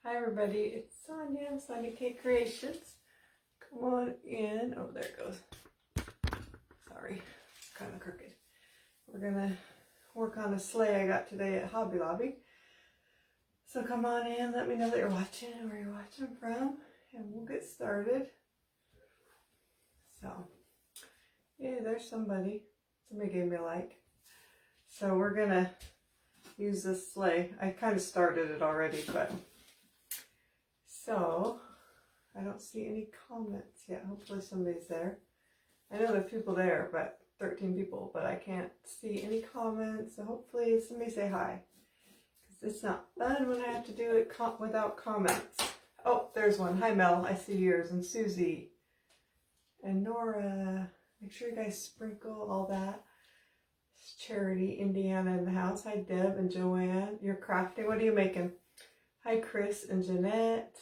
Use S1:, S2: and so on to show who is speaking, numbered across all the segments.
S1: Hi everybody, it's Sonia, Sonia K Creations. Come on in. Oh, there it goes. Sorry, it's kind of crooked. We're gonna work on a sleigh I got today at Hobby Lobby. So come on in, let me know that you're watching and where you're watching from, and we'll get started. So, yeah, there's somebody. Somebody gave me a like. So we're gonna use this sleigh. I kind of started it already, but so I don't see any comments yet. Hopefully somebody's there. I know there are people there, but 13 people, but I can't see any comments. So hopefully somebody say hi, because it's not fun when I have to do it without comments. Oh, there's one. Hi Mel, I see yours, and Susie and Nora. Make sure you guys sprinkle all that. It's Charity, Indiana in the house. Hi Deb and Joanne. You're crafting. What are you making? Hi Chris and Jeanette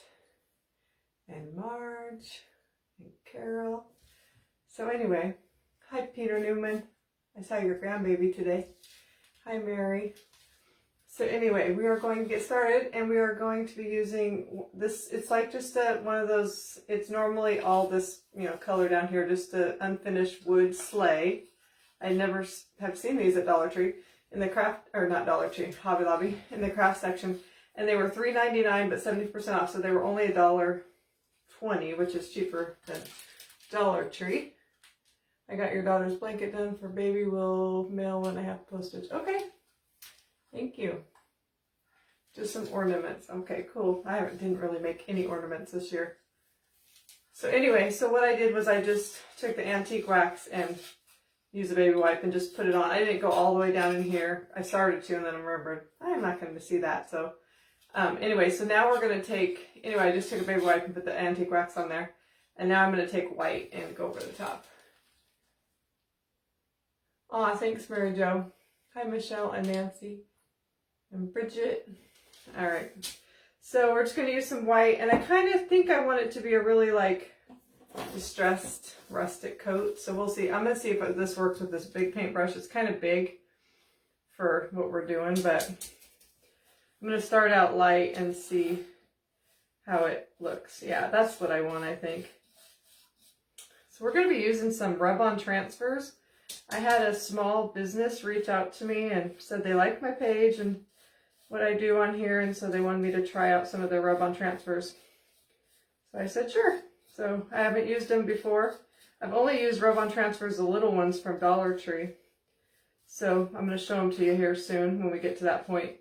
S1: and Marge and Carol. So anyway, hi Peter Newman. I saw your grandbaby today. Hi Mary. So anyway, we are going to get started, and we are going to be using this. It's like just one of those, it's normally all this, color down here, just an unfinished wood sleigh. I never have seen these at Dollar Tree in the craft, or not Dollar Tree, Hobby Lobby, in the craft section. And they were $3.99 but 70% off, so they were only $1.20, which is cheaper than Dollar Tree. I got your daughter's blanket done for baby. Will mail when I have postage. Okay, thank you. Just some ornaments. Okay, cool. I didn't really make any ornaments this year. So anyway, so what I did was I just took the antique wax and used a baby wipe and just put it on. I didn't go all the way down in here. I started to, and then I remembered I'm not going to see that. So anyway, so now we're going to take, I just took a baby wipe and put the antique wax on there. And now I'm going to take white and go over the top. Aw, thanks Mary Jo. Hi Michelle and Nancy and Bridget. All right. So we're just going to use some white. And I kind of think I want it to be a really distressed rustic coat. So we'll see. I'm going to see if this works with this big paintbrush. It's kind of big for what we're doing, but I'm going to start out light and see how it looks. Yeah, that's what I want, I think. So we're going to be using some rub-on transfers. I had a small business reach out to me and said they liked my page and what I do on here, and so they wanted me to try out some of their rub-on transfers. So I said, sure. So I haven't used them before. I've only used rub-on transfers, the little ones from Dollar Tree. So I'm going to show them to you here soon when we get to that point.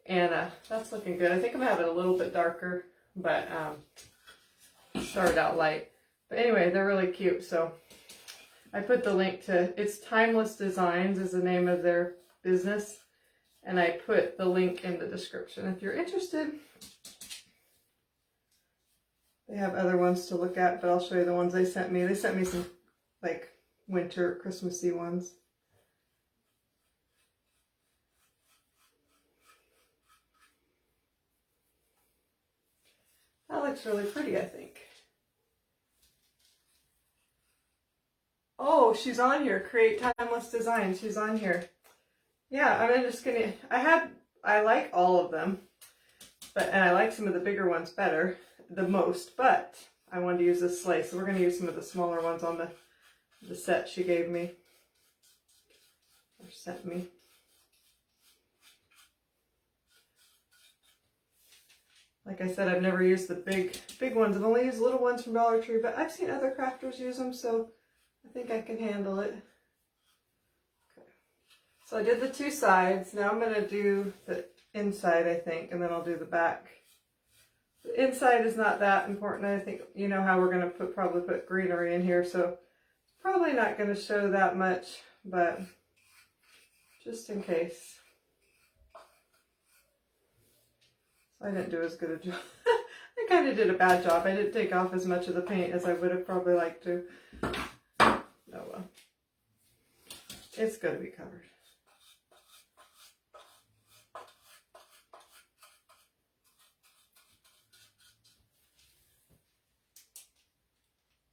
S1: And that's looking good. I think I'm going to have it a little bit darker, but started out light. But anyway, they're really cute. So I put the link to, it's Timeless Designs is the name of their business. And I put the link in the description if you're interested. They have other ones to look at, but I'll show you the ones they sent me. They sent me some winter Christmassy ones. That looks really pretty, I think. Oh, she's on here. Create Timeless Designs. She's on here. Yeah, I'm just gonna, I like all of them, and I like some of the bigger ones better, the most, but I wanted to use this sleigh, so we're gonna use some of the smaller ones on the set she gave me, or sent me. Like I said, I've never used the big ones. I've only used little ones from Dollar Tree, but I've seen other crafters use them, so I think I can handle it. Okay. So I did the two sides. Now I'm going to do the inside, I think, and then I'll do the back. The inside is not that important. I think you know how we're going to probably put greenery in here, so probably not going to show that much, but just in case. I didn't do as good a job. I kind of did a bad job. I didn't take off as much of the paint as I would have probably liked to. Oh well. It's going to be covered.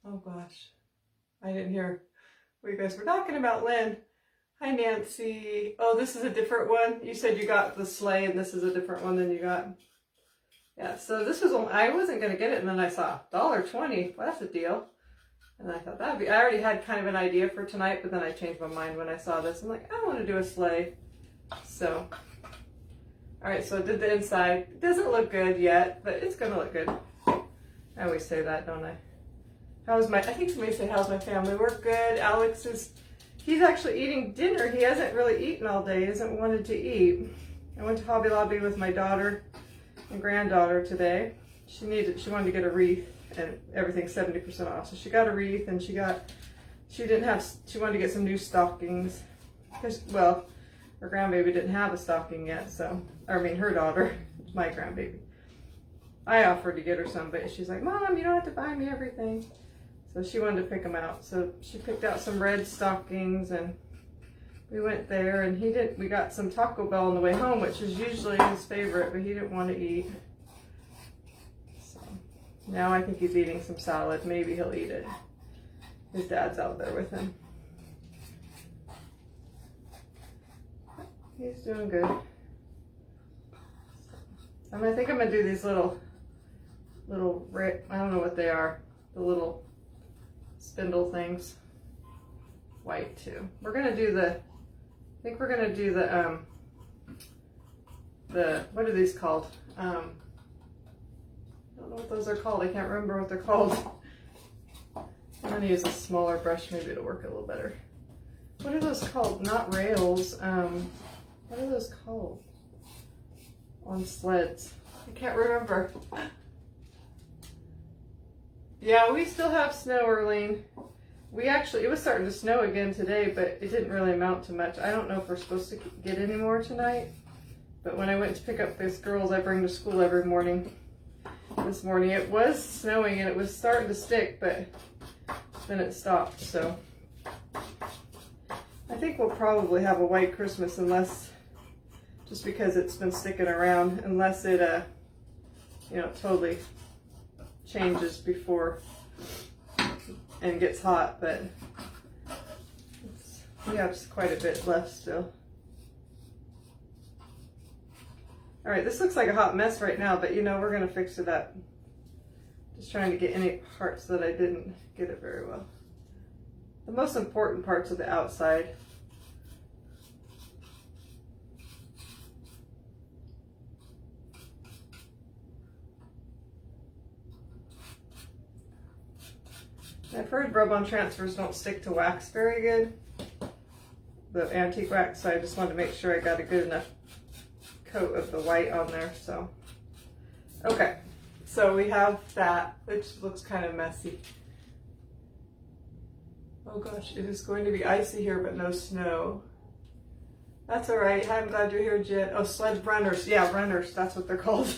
S1: Oh gosh. I didn't hear what you guys were talking about, Lynn. Hi Nancy. Oh, this is a different one. You said you got the sleigh and this is a different one than you got. Yeah, so this was, I wasn't going to get it, and then I saw $1.20. Well, that's a deal. And I thought that'd be, I already had kind of an idea for tonight, but then I changed my mind when I saw this. I'm like, I want to do a sleigh. So, all right, so I did the inside. It doesn't look good yet, but it's going to look good. I always say that, don't I? I think somebody said, how's my family? We're good. Alex he's actually eating dinner. He hasn't really eaten all day. He hasn't wanted to eat. I went to Hobby Lobby with my daughter and granddaughter today. She wanted to get a wreath, and everything's 70% off. So she got a wreath, and she wanted to get some new stockings. Well, her grandbaby didn't have a stocking yet, her daughter, my grandbaby. I offered to get her some, but she's like, Mom, you don't have to buy me everything. So she wanted to pick them out. So she picked out some red stockings, and we went there, and we got some Taco Bell on the way home, which is usually his favorite, but he didn't want to eat. So now I think he's eating some salad. Maybe he'll eat it. His dad's out there with him. He's doing good. I think I'm gonna do these little, I don't know what they are, the little spindle things, white too. We're gonna do the what are these called? I don't know what those are called. I can't remember what they're called. I'm gonna use a smaller brush, maybe it'll work a little better. What are those called? Not rails. What are those called? On sleds. I can't remember. Yeah, we still have snow, Erlene. It was starting to snow again today, but it didn't really amount to much. I don't know if we're supposed to get any more tonight, but when I went to pick up these girls I bring to school every morning, this morning it was snowing and it was starting to stick, but then it stopped. So I think we'll probably have a white Christmas, just because it's been sticking around, unless it totally changes before and gets hot. But we have quite a bit left still. All right, this looks like a hot mess right now, but we're gonna fix it up. Just trying to get any parts that I didn't get it very well. The most important parts of the outside. I've heard rub-on transfers don't stick to wax very good, the antique wax, so I just wanted to make sure I got a good enough coat of the white on there. So, okay, so we have that, which looks kind of messy. Oh gosh, it is going to be icy here, but no snow. That's all right. I'm glad you're here, Jen. Oh, sled runners. Yeah, runners. That's what they're called.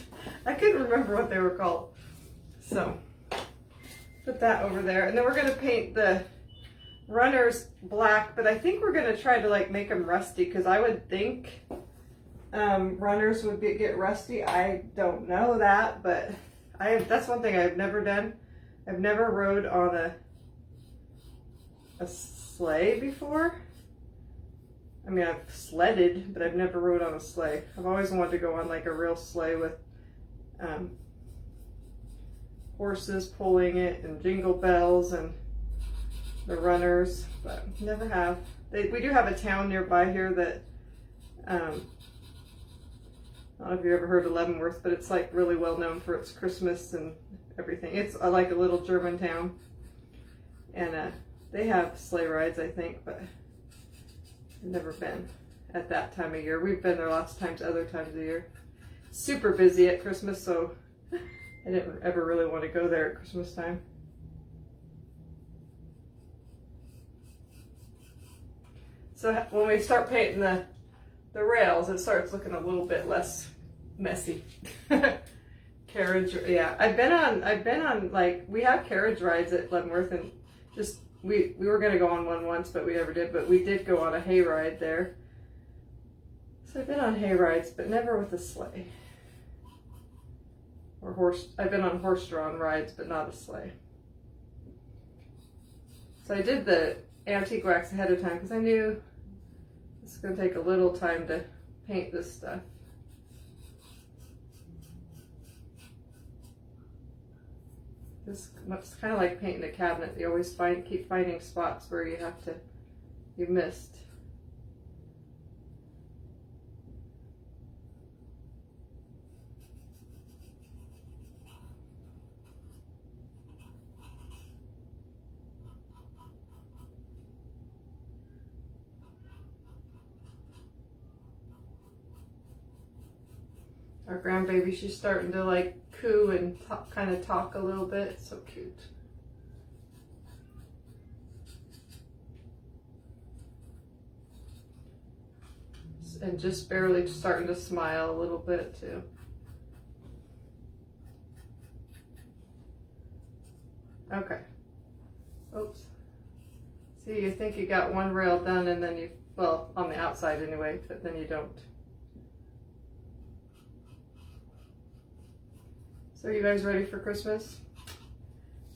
S1: I couldn't remember what they were called. So put that over there, and then we're gonna paint the runners black, but I think we're gonna try to make them rusty, because I would think runners would get rusty. I don't know that, but that's one thing I've never done. I've never rode on a sleigh before. I mean, I've sledded, but I've never rode on a sleigh. I've always wanted to go on a real sleigh with horses pulling it and jingle bells and the runners, but never have. We do have a town nearby here that I don't know if you've ever heard of Leavenworth, but it's really well known for its Christmas and everything. It's like a little German town, and they have sleigh rides, I think, but I've never been at that time of year. We've been there lots of times, other times of the year. Super busy at Christmas, so I didn't ever really want to go there at Christmas time. So when we start painting the rails, it starts looking a little bit less messy. Carriage, yeah. I've been on we have carriage rides at Leavenworth, and we were gonna go on one once, but we never did. But we did go on a hay ride there. So I've been on hay rides, but never with a sleigh. I've been on horse-drawn rides, but not a sleigh. So I did the antique wax ahead of time because I knew it's going to take a little time to paint this stuff. This it's kind of like painting a cabinet. You always keep finding spots where you missed. Our grandbaby, she's starting to like coo and kind of talk a little bit. It's so cute. And just barely starting to smile a little bit too. Okay. Oops. See, you think you got one rail done and then well, on the outside anyway, but then you don't. So are you guys ready for Christmas?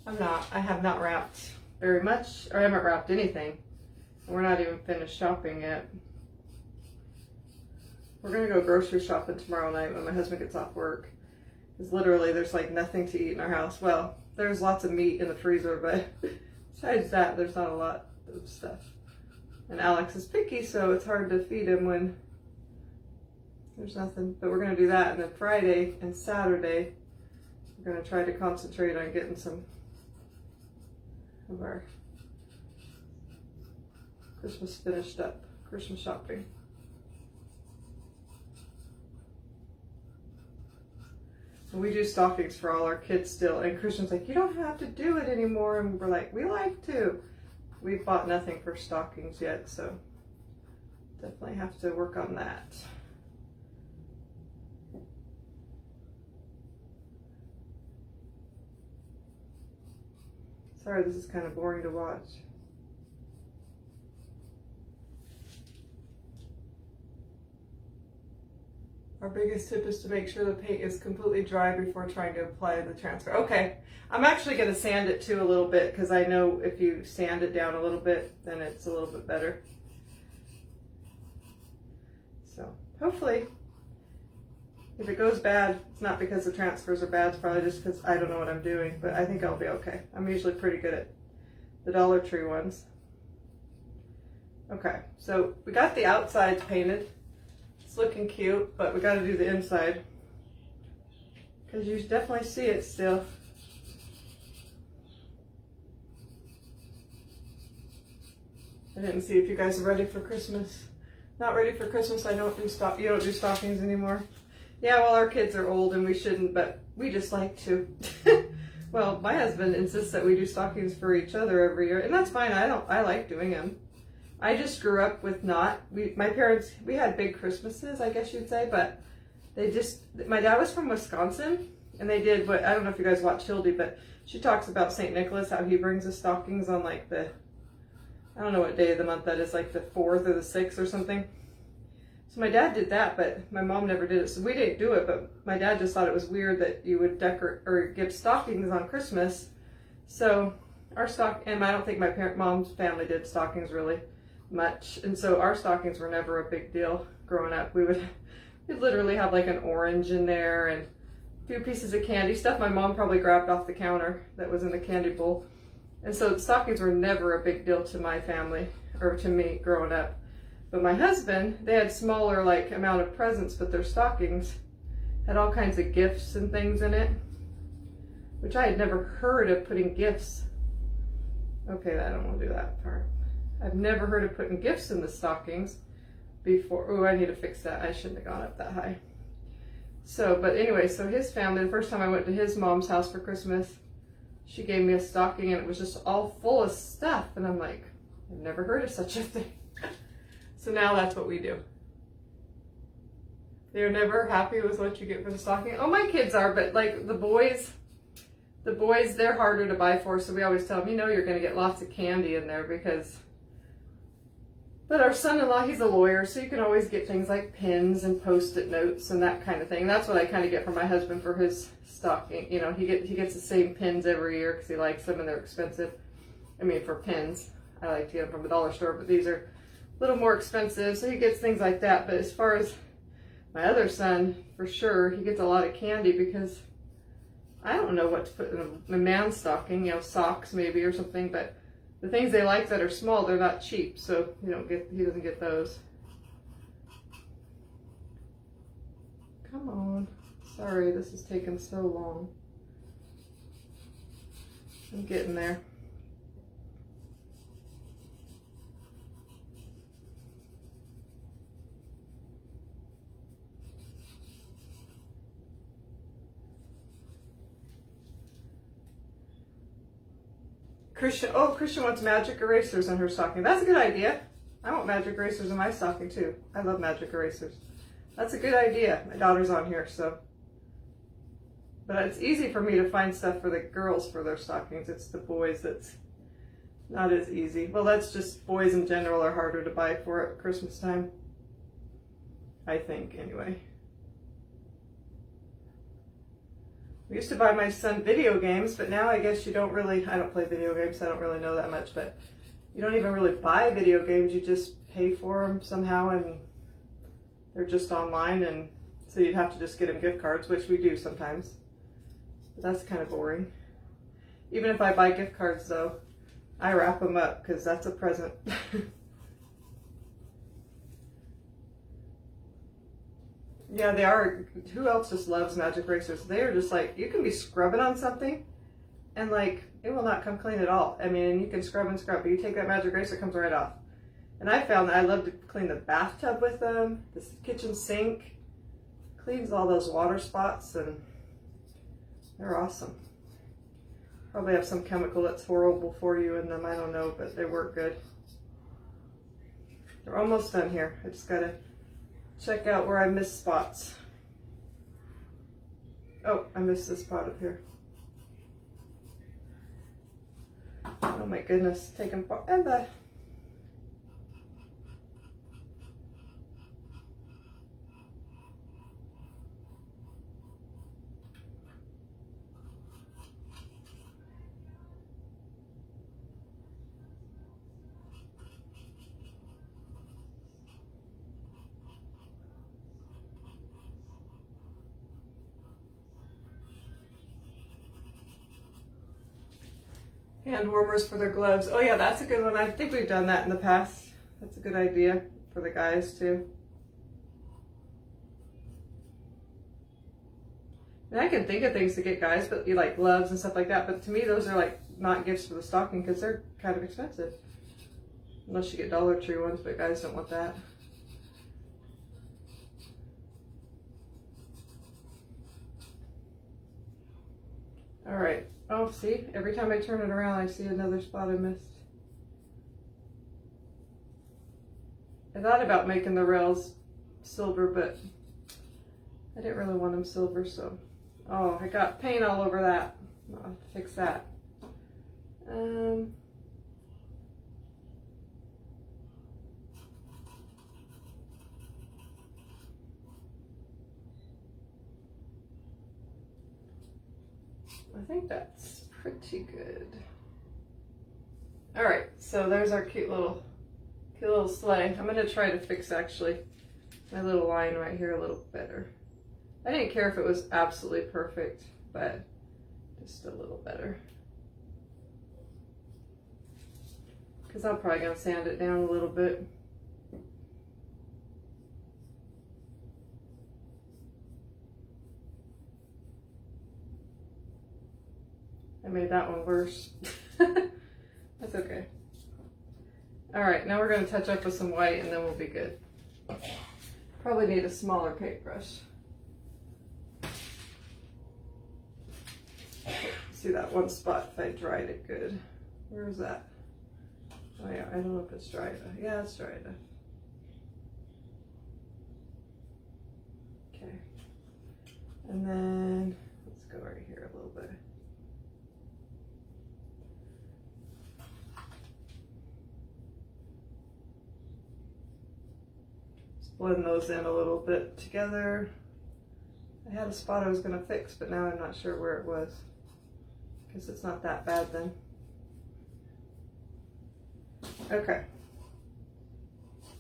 S1: I'm not. I have not wrapped very much, or I haven't wrapped anything. We're not even finished shopping yet. We're gonna go grocery shopping tomorrow night when my husband gets off work. Because literally there's like nothing to eat in our house. Well, there's lots of meat in the freezer, but besides that, there's not a lot of stuff. And Alex is picky, so it's hard to feed him when there's nothing. But we're gonna do that, and then Friday and Saturday, we're going to try to concentrate on getting some of our Christmas finished up, Christmas shopping. And we do stockings for all our kids still, and Christian's like, you don't have to do it anymore, and we're like, we like to. We've bought nothing for stockings yet, so definitely have to work on that. Sorry, this is kind of boring to watch. Our biggest tip is to make sure the paint is completely dry before trying to apply the transfer. Okay, I'm actually going to sand it too a little bit, because I know if you sand it down a little bit, then it's a little bit better. So hopefully, if it goes bad, it's not because the transfers are bad, it's probably just because I don't know what I'm doing, but I think I'll be okay. I'm usually pretty good at the Dollar Tree ones. Okay, so we got the outsides painted. It's looking cute, but we got to do the inside, because you definitely see it still. I didn't see if you guys are ready for Christmas. Not ready for Christmas. You don't do stockings anymore. Yeah, well, our kids are old and we shouldn't, but we just like to. Well, my husband insists that we do stockings for each other every year, and that's fine. I like doing them. I just grew up with my parents, we had big Christmases, I guess you'd say, but my dad was from Wisconsin, and they did I don't know if you guys watch Hildy, but she talks about St. Nicholas, how he brings the stockings on like I don't know what day of the month that is, like the 4th or the 6th or something. So my dad did that, but my mom never did it. So we didn't do it, but my dad just thought it was weird that you would decorate or give stockings on Christmas. So and I don't think my mom's family did stockings really much. And so our stockings were never a big deal growing up. We'd literally have like an orange in there and a few pieces of candy, stuff my mom probably grabbed off the counter that was in the candy bowl. And so the stockings were never a big deal to my family or to me growing up. But my husband, they had smaller like amount of presents, but their stockings had all kinds of gifts and things in it, which I had never heard of putting gifts. Okay, I don't want to do that part. I've never heard of putting gifts in the stockings before. Oh, I need to fix that. I shouldn't have gone up that high. So, but anyway, so his family, the first time I went to his mom's house for Christmas, she gave me a stocking and it was just all full of stuff. And I'm like, I've never heard of such a thing. So now that's what we do. They're never happy with what you get for the stocking. Oh, my kids are, but like the boys, they're harder to buy for. So we always tell them, you're going to get lots of candy in there but our son-in-law, he's a lawyer, so you can always get things like pins and Post-it notes and that kind of thing. That's what I kind of get from my husband for his stocking. He gets the same pins every year because he likes them and they're expensive. I mean, for pins, I like to get them from the dollar store, but these are a little more expensive, so he gets things like that. But as far as my other son, for sure, he gets a lot of candy because I don't know what to put in a man's stocking, you know, socks maybe or something, but the things they like that are small, they're not cheap, so he doesn't get those. Come on. Sorry, this is taking so long. I'm getting there. Christian wants magic erasers in her stocking. That's a good idea. I want magic erasers in my stocking too. I love magic erasers. That's a good idea. My daughter's on here, so. But it's easy for me to find stuff for the girls for their stockings. It's the boys that's not as easy. Well, that's just boys in general are harder to buy for at Christmas time. I think, anyway. We used to buy my son video games, but now I guess you don't really, I don't play video games, so I don't really know that much, but you don't even really buy video games, you just pay for them somehow, and they're just online, and so you'd have to just get him gift cards, which we do sometimes. But that's kind of boring. Even if I buy gift cards, though, I wrap them up, because that's a present. Yeah, they are. Who else just loves magic erasers? They are just like, you can be scrubbing on something and like, it will not come clean at all. I mean, you can scrub and scrub, but you take that magic eraser, it comes right off. And I found that I love to clean the bathtub with them, the kitchen sink, cleans all those water spots, and they're awesome. Probably have some chemical that's horrible for you in them, I don't know, but they work good. They're almost done here. I just gotta check out where I missed spots. Oh, I missed this spot up here. Oh my goodness, taking forever. Hand warmers for their gloves. Oh yeah, that's a good one. I think we've done that in the past. That's a good idea for the guys too. And I can think of things to get guys, but you like gloves and stuff like that. But to me, those are like not gifts for the stocking because they're kind of expensive. Unless you get Dollar Tree ones, but guys don't want that. All right. Oh, see? Every time I turn it around, I see another spot I missed. I thought about making the rails silver, but I didn't really want them silver, so. Oh, I got paint all over that. I'll have to fix that. I think that's pretty good. All right, so there's our cute little sleigh. I'm gonna try to fix actually my little line right here a little better. I didn't care if it was absolutely perfect, but just a little better. Because I'm probably gonna sand it down a little bit. I made that one worse. That's okay. All right, now we're going to touch up with some white and then we'll be good. Probably need a smaller paintbrush. See that one spot if I dried it good. Where is that? Oh yeah, I don't know if it's dry enough. Yeah, it's dry enough. Okay. And then let's go right here a little bit. Blend those in a little bit together. I had a spot I was going to fix, but now I'm not sure where it was. Because it's not that bad then. Okay.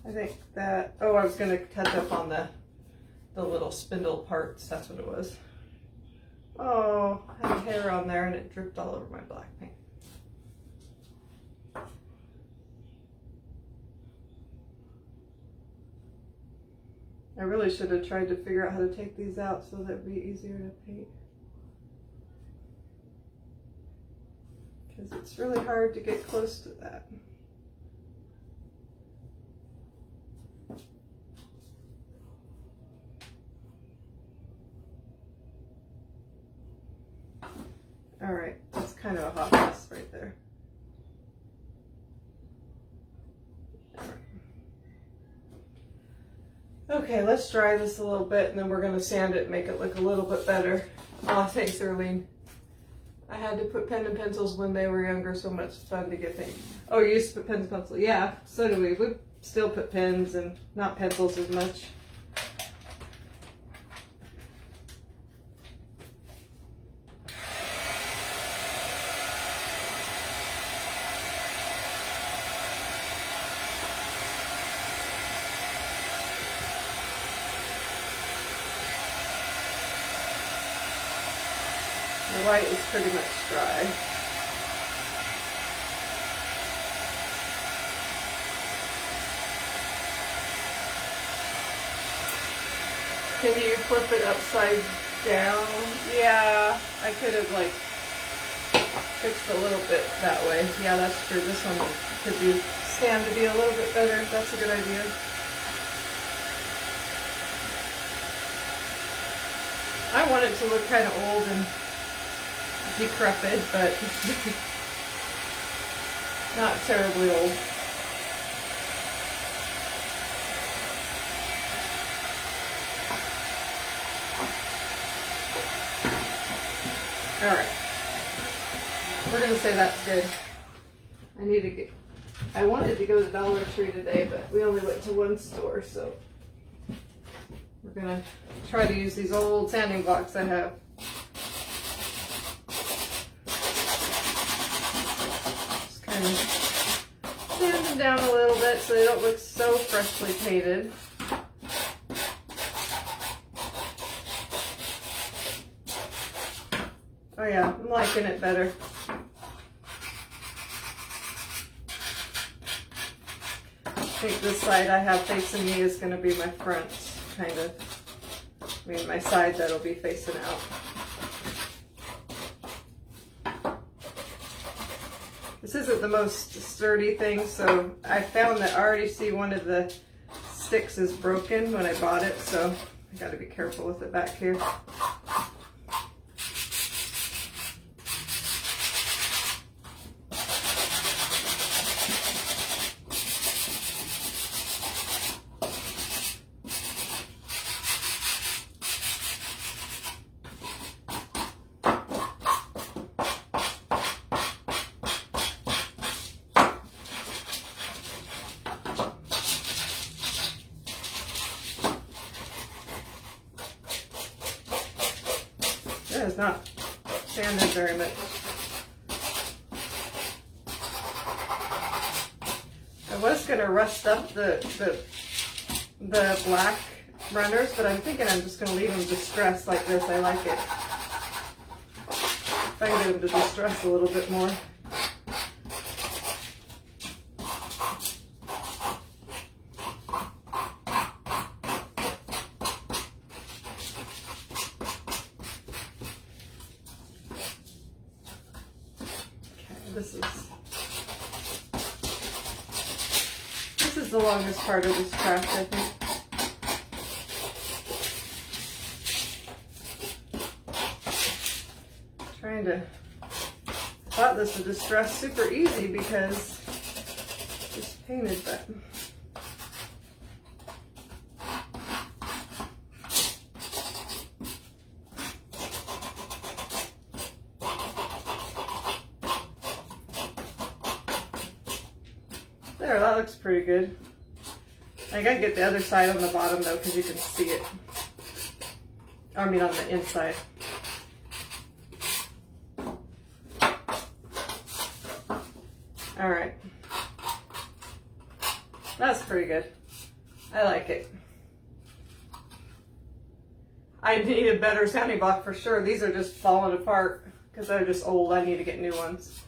S1: I think that, oh, I was going to touch up on the little spindle parts. That's what it was. Oh, I hair on there and it dripped all over my black paint. I really should have tried to figure out how to take these out so that it'd be easier to paint. Because it's really hard to get close to that. All right, that's kind of a hot mess right there. All right. Okay, let's dry this a little bit and then we're gonna sand it and make it look a little bit better. Oh, thanks, Erlene. I had to put pen and pencils when they were younger, so much fun to get paint. Oh, you used to put pens and pencils? Yeah, so do we. We still put pens and not pencils as much. The white is pretty much dry. Can you flip it upside down? Yeah, I could have like fixed a little bit that way. Yeah, that's true. This one could be stand to be a little bit better. That's a good idea. I want it to look kind of old and decrepit, but not terribly old. All right, we're gonna say that's good. I wanted to go to Dollar Tree today, but we only went to one store, so we're gonna try to use these old sanding blocks I have. Just kind of sand them down a little bit so they don't look so freshly painted. Oh yeah, I'm liking it better. I think this side I have facing me is going to be my front, kind of. I mean, my side that'll be facing out. This isn't the most sturdy thing, so I found that I already see one of the sticks is broken when I bought it, so I got to be careful with it back here. That is not sanded very much. I was going to rust up the black runners, but I'm thinking I'm just going to leave them distressed like this. I like it. If I can get them to distress a little bit more. This is the longest part of this craft, I think. Thought this would distress super easy because it's painted, but there, that looks pretty good. I gotta get the other side on the bottom though, because you can see it. I mean on the inside. All right, that's pretty good. I like it. I need a better sanding block for sure. These are just falling apart because they're just old. I need to get new ones.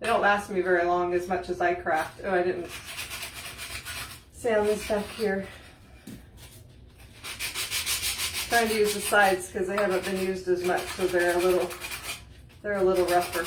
S1: They don't last me very long as much as I craft. Oh, I didn't sand this back here. Trying to use the sides because they haven't been used as much, so they're a little rougher.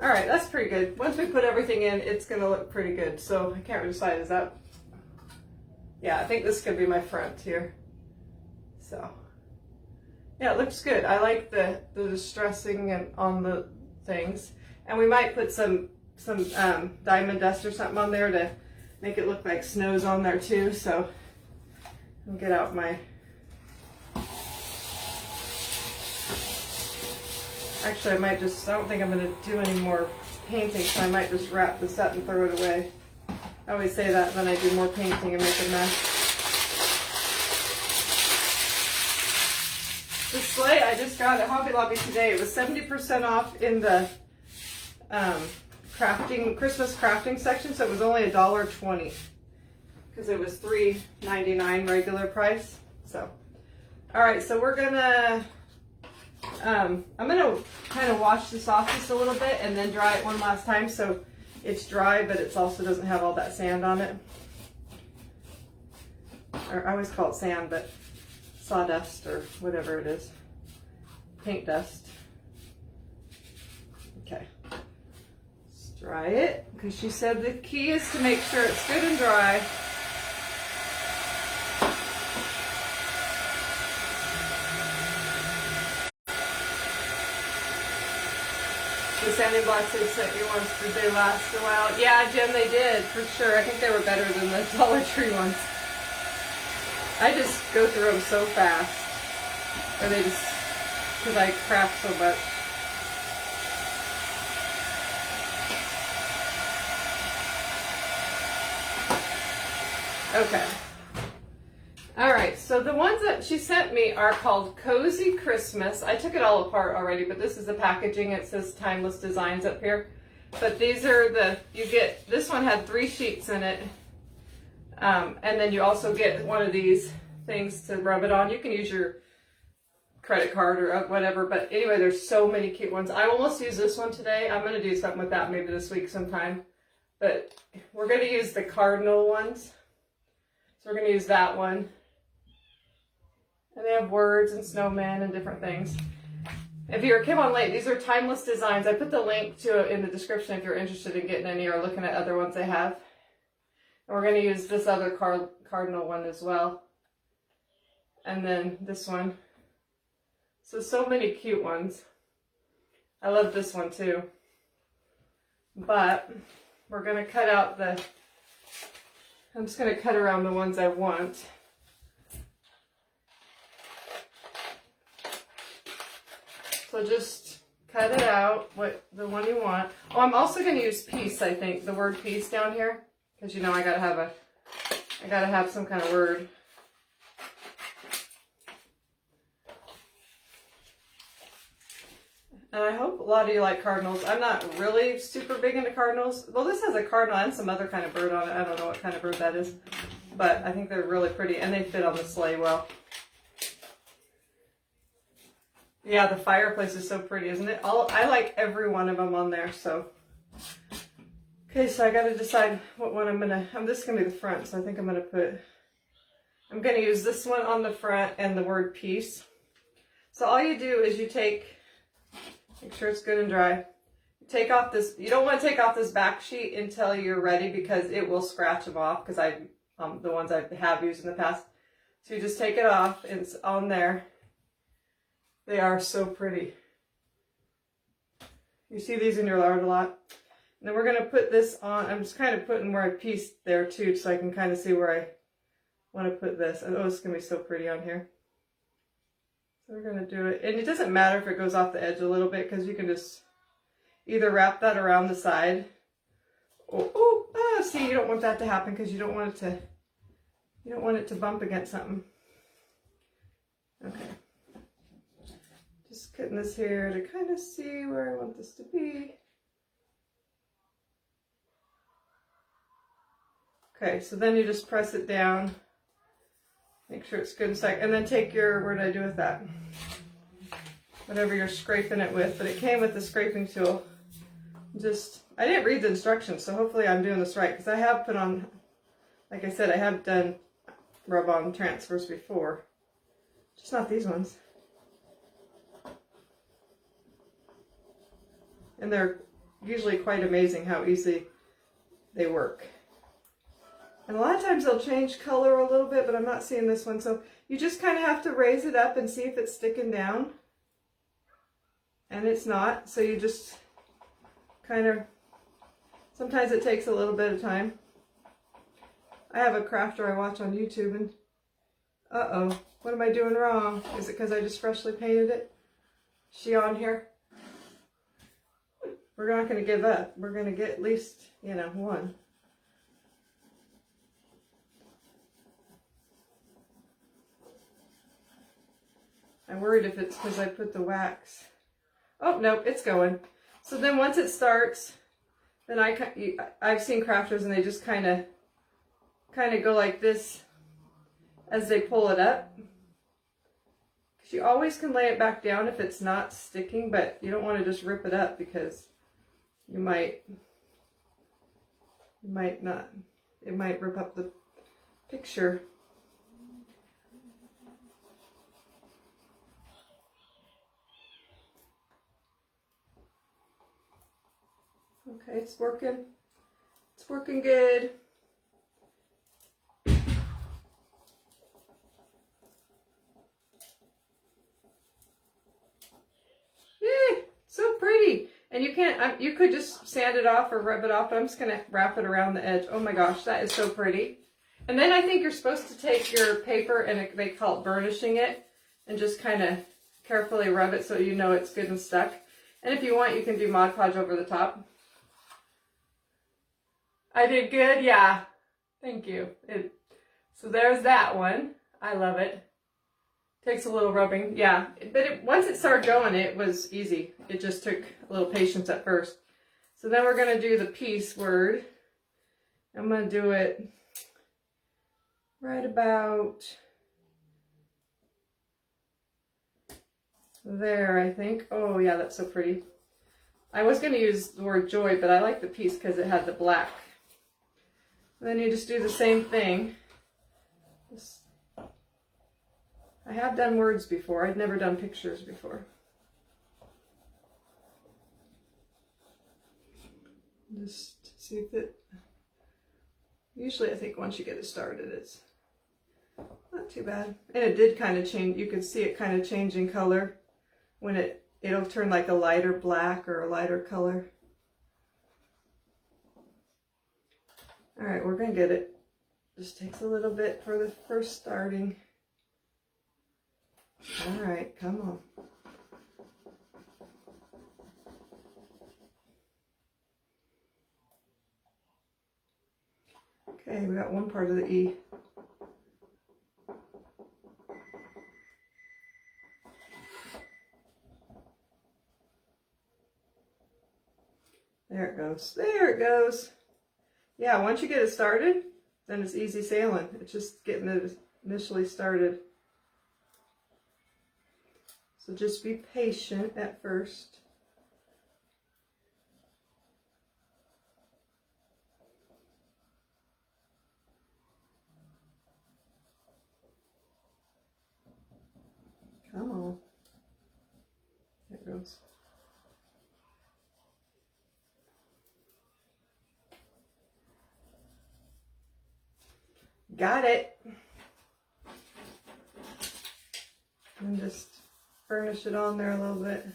S1: All right, that's pretty good. Once we put everything in, it's gonna look pretty good. So I can't really decide, is that? Yeah, I think this could be my front here. So yeah, it looks good. I like the distressing and on the things, and we might put some diamond dust or something on there to make it look like snow's on there too. So I'll get out my. Actually, I might just, I don't think I'm going to do any more painting, so I might just wrap this up and throw it away. I always say that, then I do more painting and make a mess. The sleigh I just got at Hobby Lobby today. It was 70% off in the Christmas crafting section, so it was only $1.20 because it was $3.99 regular price. So, all right, so we're gonna. I'm gonna kind of wash this off just a little bit and then dry it one last time so it's dry, but it also doesn't have all that sand on it. Or I always call it sand, but sawdust or whatever it is. Paint dust. Okay. Let's dry it because she said the key is to make sure it's good and dry. The sanding blocks they sent you once, did they last a while? Yeah, Jim, they did, for sure. I think they were better than the Dollar Tree ones. I just go through them so fast. Or they just, because I craft so much. Okay. All right, so the ones that she sent me are called Cozy Christmas. I took it all apart already, but this is the packaging. It says Timeless Designs up here. But these are this one had 3 sheets in it. And then you also get one of these things to rub it on. You can use your credit card or whatever, but anyway, there's so many cute ones. I almost used this one today. I'm gonna do something with that maybe this week sometime. But we're gonna use the cardinal ones. So we're gonna use that one. And they have words and snowmen and different things. If you came on late, these are Timeless Designs. I put the link to it in the description if you're interested in getting any or looking at other ones they have. And we're going to use this other cardinal one as well. And then this one. So many cute ones. I love this one too. But we're going to cut out I'm just going to cut around the ones I want. So just cut it out, the one you want. Oh, I'm also going to use peace, I think, the word peace down here. Because you know I gotta have some kind of word. And I hope a lot of you like cardinals. I'm not really super big into cardinals. Well, this has a cardinal and some other kind of bird on it. I don't know what kind of bird that is. But I think they're really pretty and they fit on the sleigh well. Yeah, the fireplace is so pretty, isn't it? I like every one of them on there, so. Okay, so I gotta decide what one this is gonna be the front, so I think I'm gonna use this one on the front and the word peace. So all you do is you make sure it's good and dry. Take off this, you don't want to take off this back sheet until you're ready because it will scratch them off because the ones I have used in the past. So you just take it off and it's on there. They are so pretty. You see these in your yard a lot. And then we're going to put this on. I'm just kind of putting where I pieced there too so I can kind of see where I want to put this. Oh, it's going to be so pretty on here. So we're going to do it. And it doesn't matter if it goes off the edge a little bit because you can just either wrap that around the side. See, you don't want that to happen because you don't want it to bump against something. Okay. Just cutting this here to kind of see where I want this to be. Okay, so then you just press it down. Make sure it's good and stuck. And then take your, what did I do with that? Whatever you're scraping it with, but it came with the scraping tool. Just, I didn't read the instructions, so hopefully I'm doing this right, because I have put on, like I said, I have done rub-on transfers before. Just not these ones. And they're usually quite amazing how easy they work. And a lot of times they'll change color a little bit, but I'm not seeing this one. So you just kind of have to raise it up and see if it's sticking down. And it's not. So you just kind of, sometimes it takes a little bit of time. I have a crafter I watch on YouTube and, uh-oh, what am I doing wrong? Is it because I just freshly painted it? Is she on here? We're not going to give up. We're going to get at least, you know, one. I'm worried if it's because I put the wax. Oh, nope, it's going. So then once it starts, then I've seen crafters and they just kind of go like this as they pull it up. Because you always can lay it back down if it's not sticking, but you don't want to just rip it up because you might not. It might rip up the picture. Okay, it's working. It's working good. Yay! So pretty. And you can't, you could just sand it off or rub it off, but I'm just going to wrap it around the edge. Oh my gosh, that is so pretty. And then I think you're supposed to take your paper and they call it burnishing it and just kind of carefully rub it so you know it's good and stuck. And if you want, you can do Mod Podge over the top. I did good? Yeah. Thank you. So there's that one. I love it. Takes a little rubbing. Yeah. But once it started going, it was easy. It just took a little patience at first. So then we're going to do the peace word. I'm going to do it right about there, I think. Oh, yeah, that's so pretty. I was going to use the word joy, but I like the peace because it had the black. Then you just do the same thing. I have done words before. I'd never done pictures before. Just see if it... Usually I think once you get it started, it's not too bad. And it did kind of change. You can see it kind of changing color when it'll turn like a lighter black or a lighter color. All right, we're going to get it. Just takes a little bit for the first starting. All right, come on. Okay, we got one part of the E. There it goes. There it goes. Yeah, once you get it started, then it's easy sailing. It's just getting it initially started. So just be patient at first. Come on. There it goes. Got it. And just burnish it on there a little bit.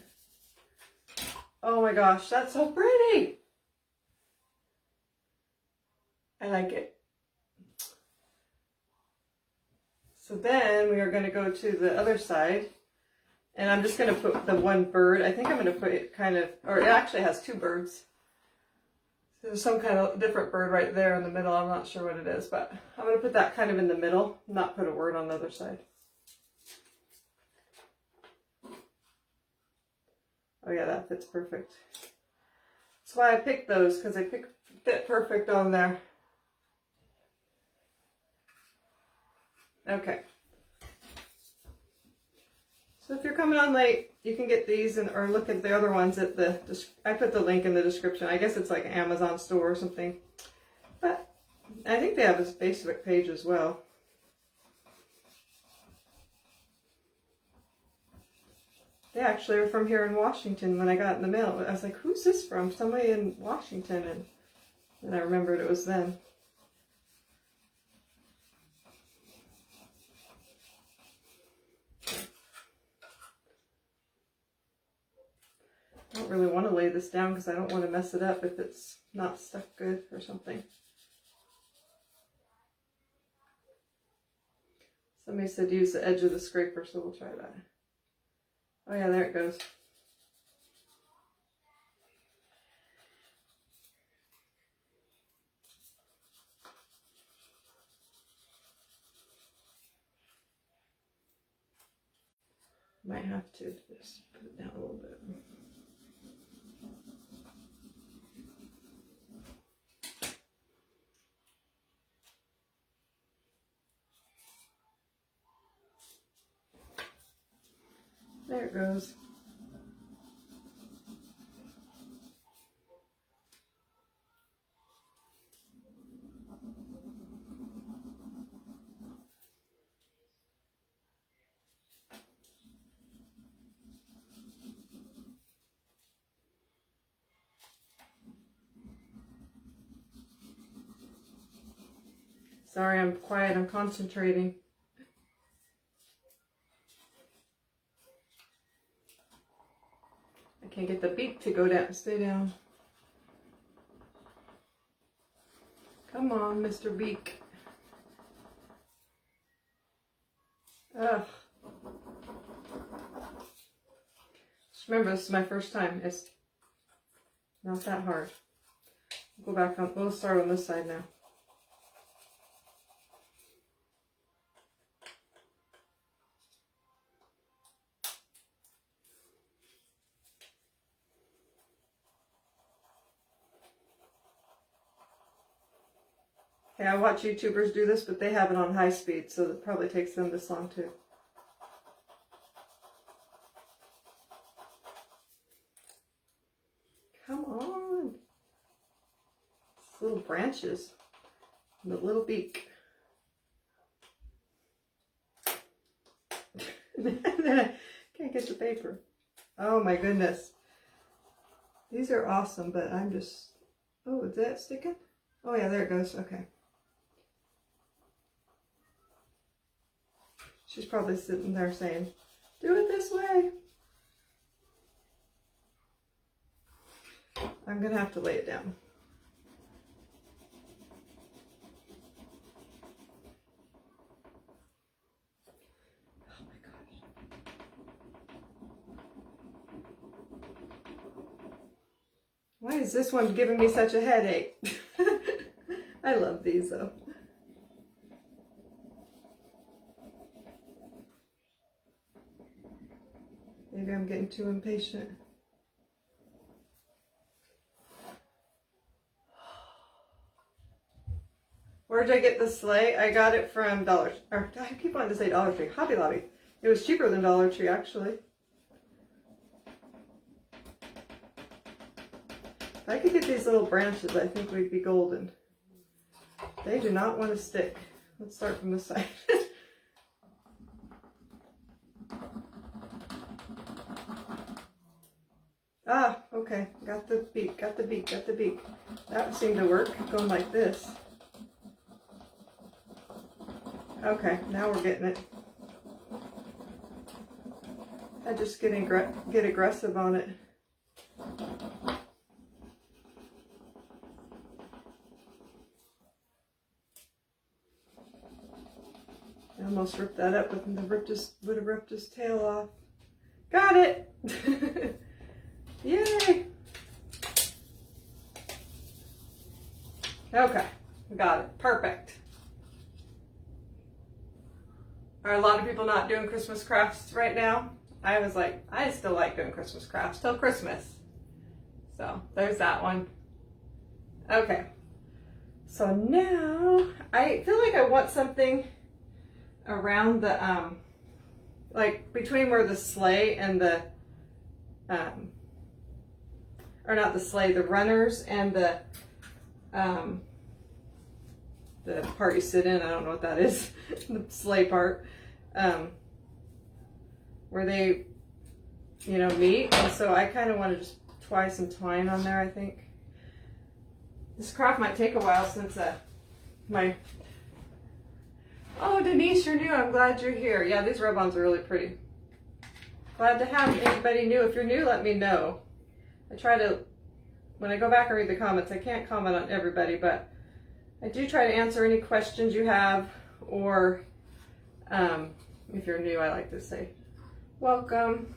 S1: Oh my gosh, that's so pretty. I like it. So then we are going to go to the other side. And I'm just going to put the one bird. I think I'm going to put it kind of, or it actually has two birds. There's some kind of different bird right there in the middle. I'm not sure what it is, but I'm going to put that kind of in the middle, not put a word on the other side. Oh yeah, that fits perfect. That's why I picked those, because they fit perfect on there. Okay. So if you're coming on late, you can get these or look at the other ones at I put the link in the description. I guess it's like an Amazon store or something. But I think they have a Facebook page as well. They actually are from here in Washington when I got it in the mail. I was like, who's this from? Somebody in Washington. And then I remembered it was them. I don't really want to lay this down because I don't want to mess it up if it's not stuck good or something. Somebody said use the edge of the scraper, so we'll try that. Oh yeah, there it goes. Might have to just put it down a little bit. There it goes. Sorry, I'm quiet. I'm concentrating. I can't get the beak to go down. Stay down. Come on, Mr. Beak. Ugh. Just remember, this is my first time. It's not that hard. Go back on. We'll start on this side now. Okay, I watch YouTubers do this, but they have it on high speed, so it probably takes them this long too. Come on. It's little branches and the little beak. And then I can't get the paper. Oh my goodness. These are awesome, but I'm just... Oh, is that sticking? Oh yeah, there it goes. Okay. She's probably sitting there saying, do it this way. I'm going to have to lay it down. Oh my gosh. Why is this one giving me such a headache? I love these though. Maybe I'm getting too impatient. Where did I get the sleigh? I got it from I keep wanting to say Dollar Tree. Hobby Lobby. It was cheaper than Dollar Tree, actually. If I could get these little branches, I think we'd be golden. They do not want to stick. Let's start from this side. Ah, okay. Got the beak, got the beak, got the beak. That seemed to work, going like this. Okay, now we're getting it. I just get aggressive on it. I almost ripped that up, but would have ripped his tail off. Got it! Yay! Okay, got it. Perfect. Are a lot of people not doing Christmas crafts right now? I was like, I still like doing Christmas crafts till Christmas. So there's that one. Okay. So now I feel like I want something around the, like between where the sleigh and the, or not the sleigh, the runners and the part you sit in, I don't know what that is, the sleigh part, where they, you know, meet. And so I kind of want to just try some twine on there, I think. This craft might take a while since oh, Denise, you're new. I'm glad you're here. Yeah, these rub-ons are really pretty. Glad to have anybody new. If you're new, let me know. I try to, when I go back and read the comments, I can't comment on everybody, but I do try to answer any questions you have, or if you're new, I like to say, welcome.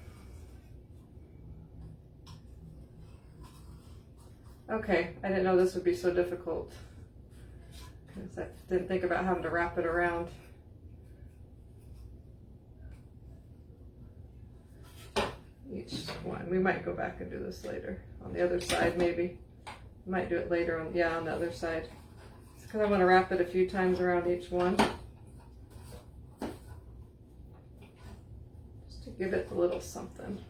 S1: Okay, I didn't know this would be so difficult because I didn't think about having to wrap it around. Each one. We might go back and do this later on the other side, maybe. Might do it later on, yeah, on the other side. It's because I want to wrap it a few times around each one. Just to give it a little something.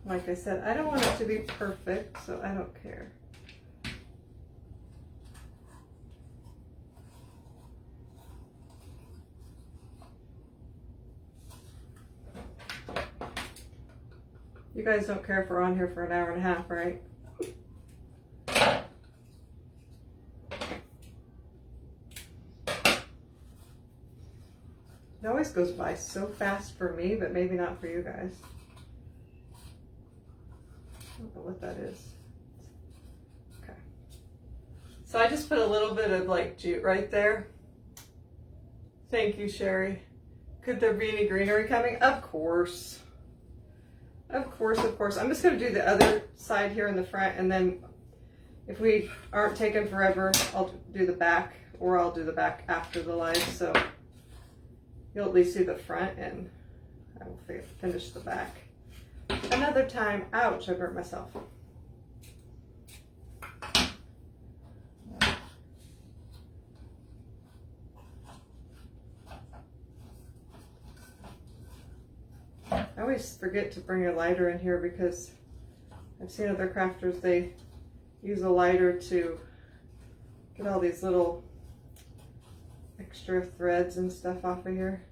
S1: Like I said, I don't want it to be perfect, so I don't care. You guys don't care if we're on here for an hour and a half, right? It always goes by so fast for me, but maybe not for you guys. I don't know what that is. Okay. So I just put a little bit of like jute right there. Thank you, Sherry. Could there be any greenery coming? Of course. Of course, of course. I'm just going to do the other side here in the front, and then if we aren't taking forever, I'll do the back, or I'll do the back after the live, so you'll at least see the front, and I will finish the back another time. Ouch, I burnt myself. I always forget to bring a lighter in here because I've seen other crafters, they use a lighter to get all these little extra threads and stuff off of here.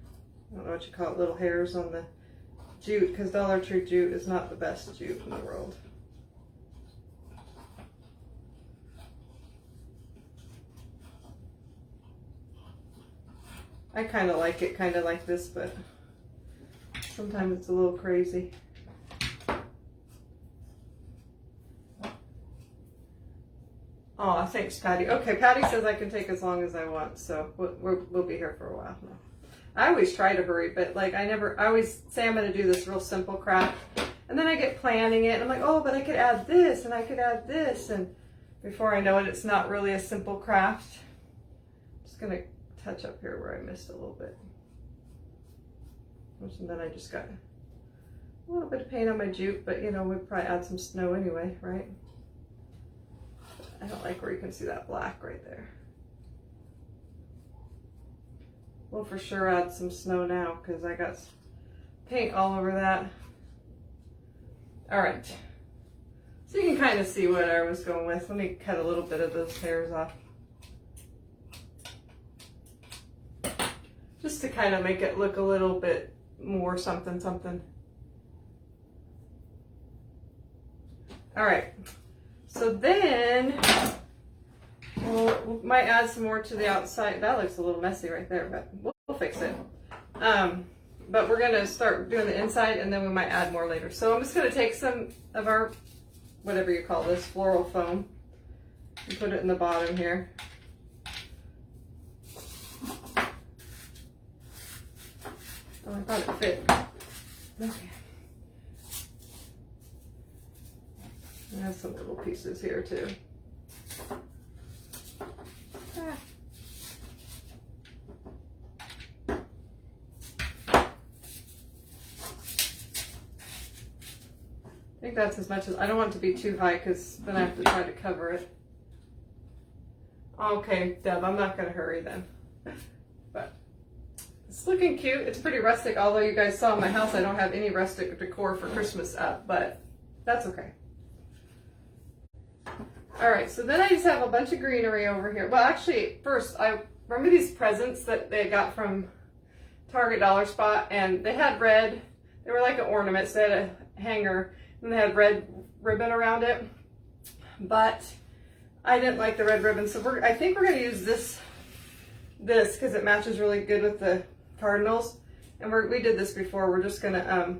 S1: I don't know what you call it, little hairs on the jute, because Dollar Tree jute is not the best jute in the world. I kind of like it kind of like this, but sometimes it's a little crazy. Oh, thanks, Patty. Okay, Patty says I can take as long as I want, so we'll be here for a while now. I always try to hurry, but like I always say I'm going to do this real simple craft, and then I get planning it, and I'm like, oh, but I could add this, and I could add this, and before I know it, it's not really a simple craft. I'm just going to touch up here where I missed a little bit. And then I just got a little bit of paint on my jute, but you know, we'd probably add some snow anyway, right? I don't like where you can see that black right there. We'll for sure add some snow now because I got paint all over that. All right, so you can kind of see what I was going with. Let me cut a little bit of those hairs off, just to kind of make it look a little bit more something something. All right, so then we might add some more to the outside. That looks a little messy right there, but we'll fix it. But we're gonna start doing the inside, and then we might add more later. So I'm just gonna take some of our, whatever you call this, floral foam, and put it in the bottom here. Oh, I thought it fit. Okay. I have some little pieces here too. that's as much as, I don't want it to be too high because then I have to try to cover it. Okay, Deb, I'm not gonna hurry then. But it's looking cute. It's pretty rustic, although you guys saw in my house I don't have any rustic decor for Christmas up, but that's okay. All right, so then I just have a bunch of greenery over here. Well, actually, first, I remember these presents that they got from Target Dollar Spot, and they had red, they were like an ornament, so they had a hanger, and they had red ribbon around it, but I didn't like the red ribbon, so I think we're gonna use this because it matches really good with the cardinals, and we did this before. We're just gonna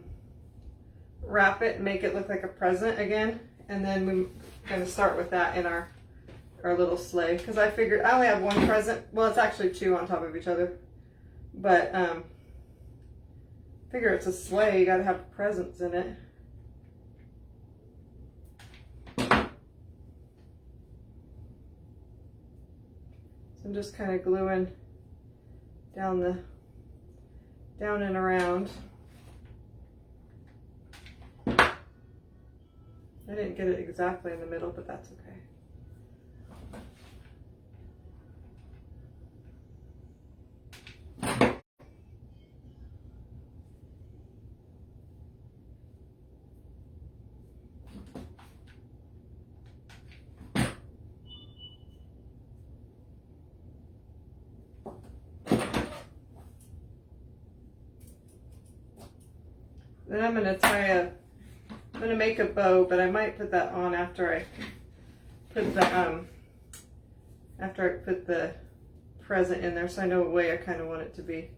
S1: wrap it and make it look like a present again, and then we're gonna start with that in our little sleigh, because I figured I only have one present. Well, it's actually two on top of each other, but figure it's a sleigh, you gotta have presents in it. So I'm just kind of gluing down and around. I didn't get it exactly in the middle, but that's okay. Then I'm gonna make a bow, but I might put that on after I put the present in there, so I know what way I kind of want it to be.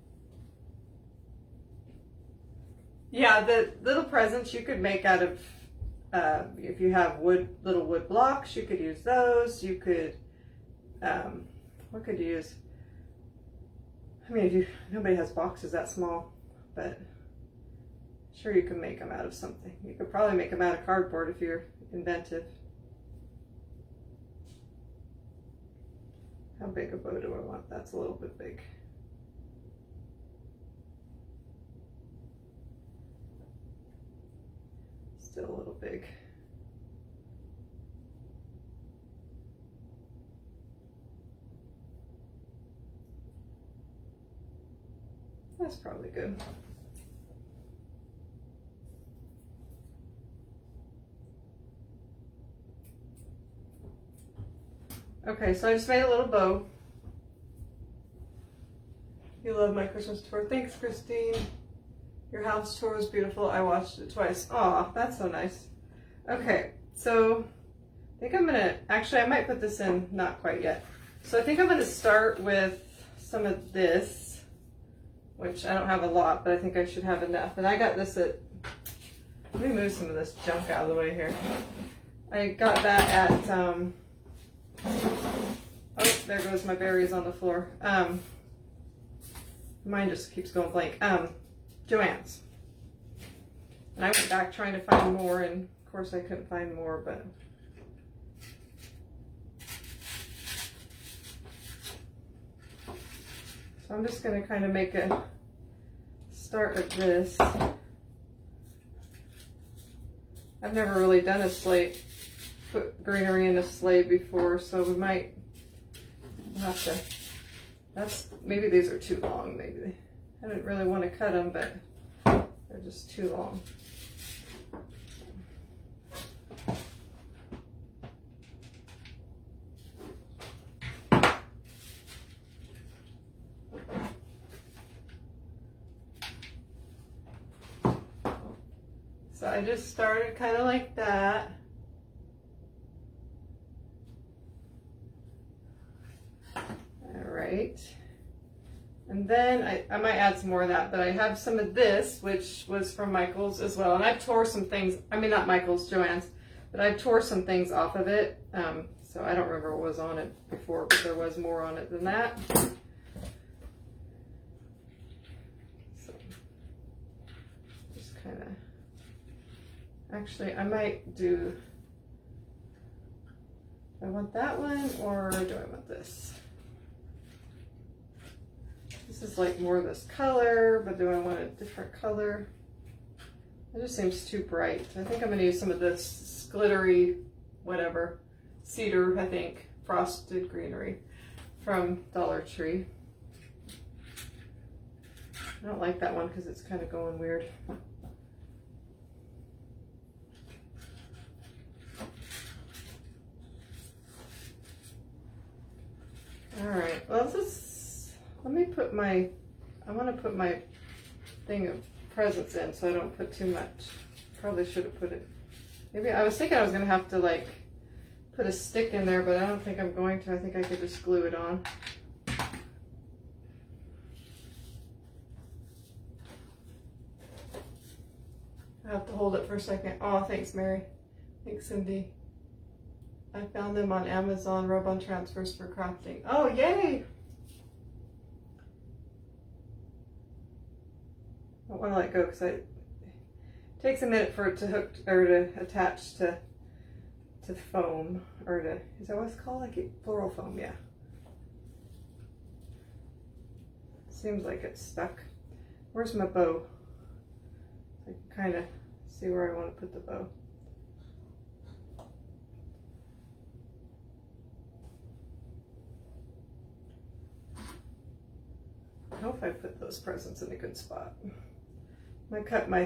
S1: Yeah, the little presents you could make out of, if you have little wood blocks, you could use those. You could, what could you use? I mean, nobody has boxes that small, but sure you can make them out of something. You could probably make them out of cardboard if you're inventive. How big a bow do I want? That's a little bit big. Still a little big. That's probably good. Okay, so I just made a little bow. You love my Christmas tour. Thanks, Christine. Your house tour was beautiful. I watched it twice. Aw, that's so nice. Okay, so I think I'm gonna, actually I might put this in, not quite yet. So I think I'm gonna start with some of this, which I don't have a lot, but I think I should have enough. And I got this at, let me move some of this junk out of the way here. I got that at, oh, there goes my berries on the floor. Mine just keeps going blank. Joann's. And I went back trying to find more, and of course I couldn't find more, but so I'm just going to kind of make a start of this. I've never really done a sleigh, put greenery in a sleigh before, so we might have to, maybe these are too long, maybe. I didn't really want to cut them, but they're just too long. So I just started kind of like that. All right. And then I might add some more of that, but I have some of this, which was from Michael's as well. And I've tore some things, I mean, not Michael's, Joann's, but I tore some things off of it. So I don't remember what was on it before, but there was more on it than that. So just kind of, actually, I might do, do I want that one or do I want this? This is like more this color, but do I want a different color? It just seems too bright. I think I'm going to use some of this glittery, whatever, cedar, I think, frosted greenery from Dollar Tree. I don't like that one because it's kind of going weird. All right, well, let me put I want to put my thing of presents in so I don't put too much. Probably should have put it, maybe I was thinking I was going to have to like put a stick in there, but I don't think I'm going to. I think I could just glue it on. I have to hold it for a second. Oh, thanks, Mary. Thanks, Cindy. I found them on Amazon, rub-on transfers for crafting. Oh, yay! I don't want to let go because it takes a minute for it to hook or to attach to foam, or to, is that what it's called? Like floral foam, yeah. Seems like it's stuck. Where's my bow? I can kind of see where I want to put the bow. I hope I put those presents in a good spot. I'm gonna cut my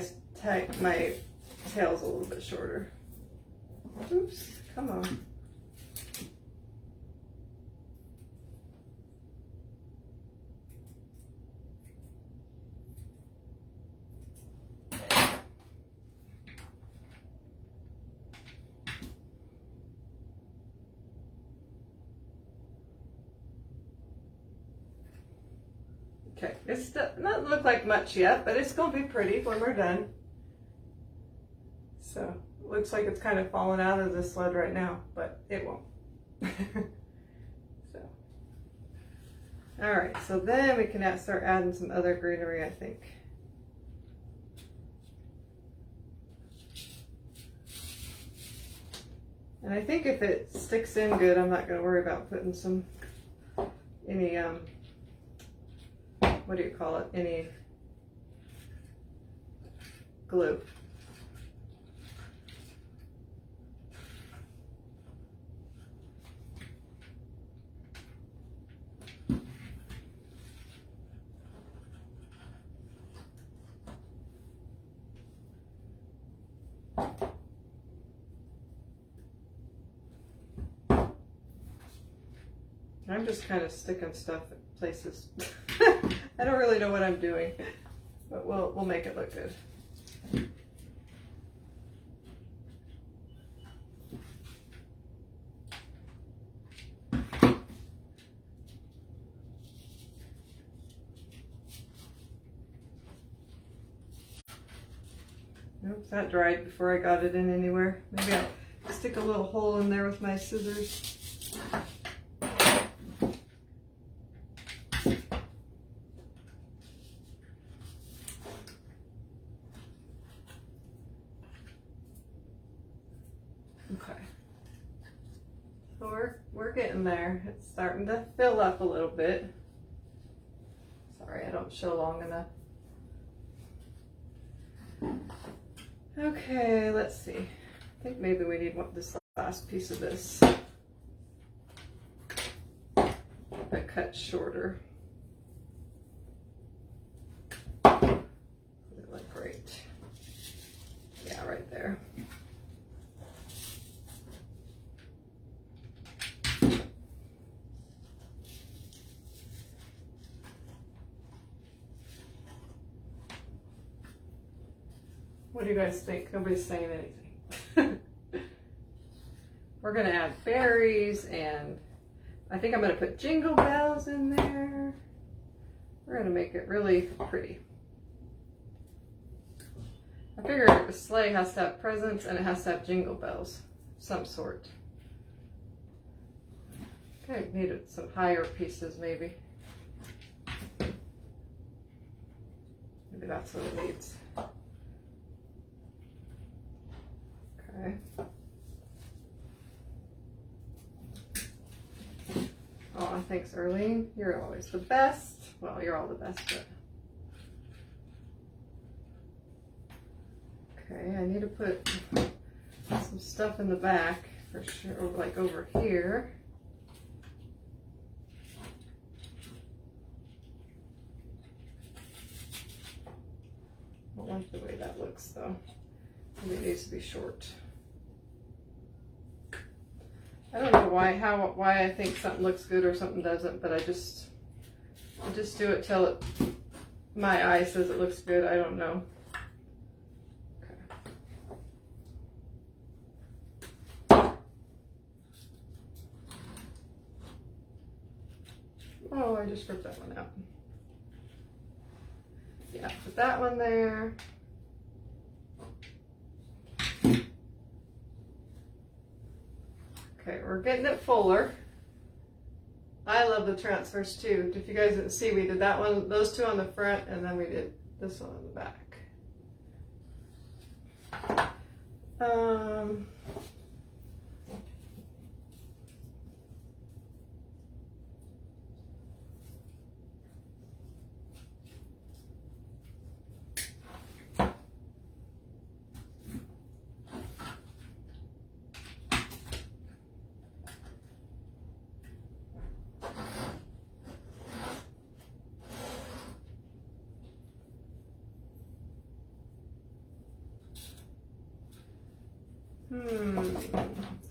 S1: tails a little bit shorter. Oops, come on. Okay, it's not look like much yet, but it's gonna be pretty when we're done. So, looks like it's kind of falling out of the sled right now, but it won't. So, all right, so then we can start adding some other greenery, I think. And I think if it sticks in good, I'm not gonna worry about putting any what do you call it? Any glue. I'm just kind of sticking stuff in places. I don't really know what I'm doing, but we'll make it look good. Oops, that dried before I got it in anywhere. Maybe I'll stick a little hole in there with my scissors. Okay, so we're getting there. It's starting to fill up a little bit. Sorry, I don't show long enough. Okay, let's see. I think maybe we need this last piece of this, but cut shorter. Put it like right, yeah, right there. What do you guys think? Nobody's saying anything. We're gonna add berries, and I think I'm gonna put jingle bells in there. We're gonna make it really pretty. I figure a sleigh has to have presents and it has to have jingle bells, some sort. Okay, needed some higher pieces maybe. Maybe that's what it needs. Okay. Oh, thanks, Erlene. You're always the best. Well, you're all the best, but. Okay, I need to put some stuff in the back for sure, like over here. I don't like the way that looks though. Maybe it needs to be short. I don't know why I think something looks good or something doesn't, but I just do it till my eye says it looks good. I don't know. Okay. Oh, I just ripped that one out. Yeah, put that one there. Okay, we're getting it fuller. I love the transfers too. If you guys didn't see, we did that one, those two on the front, and then we did this one on the back.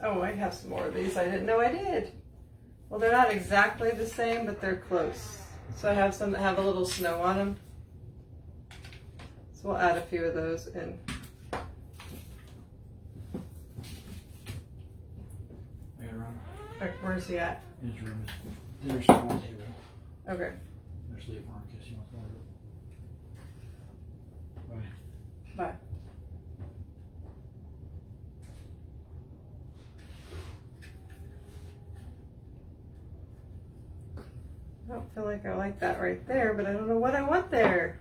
S1: Oh, I have some more of these. I didn't know I did. Well, they're not exactly the same, but they're close. So I have some that have a little snow on them. So we'll add a few of those in. Where's he at?
S2: In his room. There's one table.
S1: Okay.
S2: There's Sleigh in case you want to. Bye.
S1: Bye. I don't feel like I like that right there, but I don't know what I want there.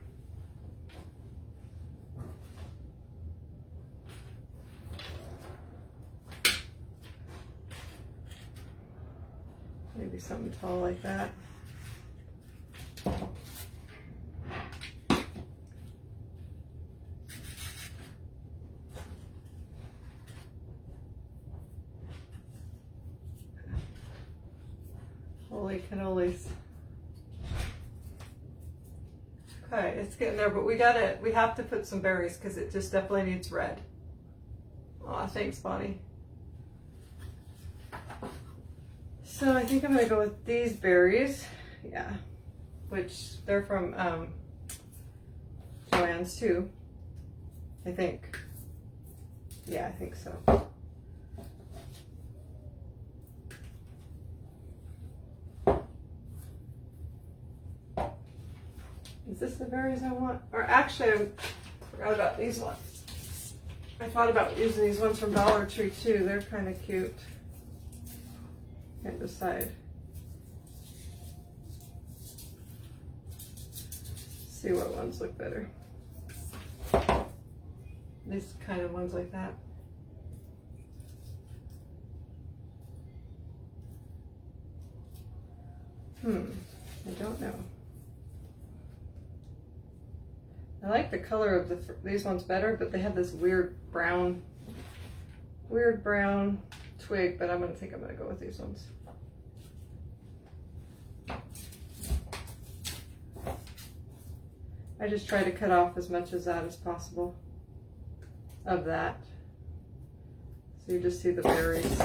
S1: Maybe something tall like that. Holy cannolis. Okay, it's getting there, but we have to put some berries because it just definitely needs red. Aw, thanks, Bonnie. So I think I'm gonna go with these berries. Yeah, which they're from Joann's too, I think. Yeah, I think so. Is this the berries I want? Or actually, I forgot about these ones. I thought about using these ones from Dollar Tree too. They're kind of cute. Can't decide. See what ones look better. These kind of ones like that. I don't know. I like the color of these ones better, but they have this weird brown twig, but I think I'm gonna go with these ones. I just try to cut off as much of that as possible of that. So you just see the berries.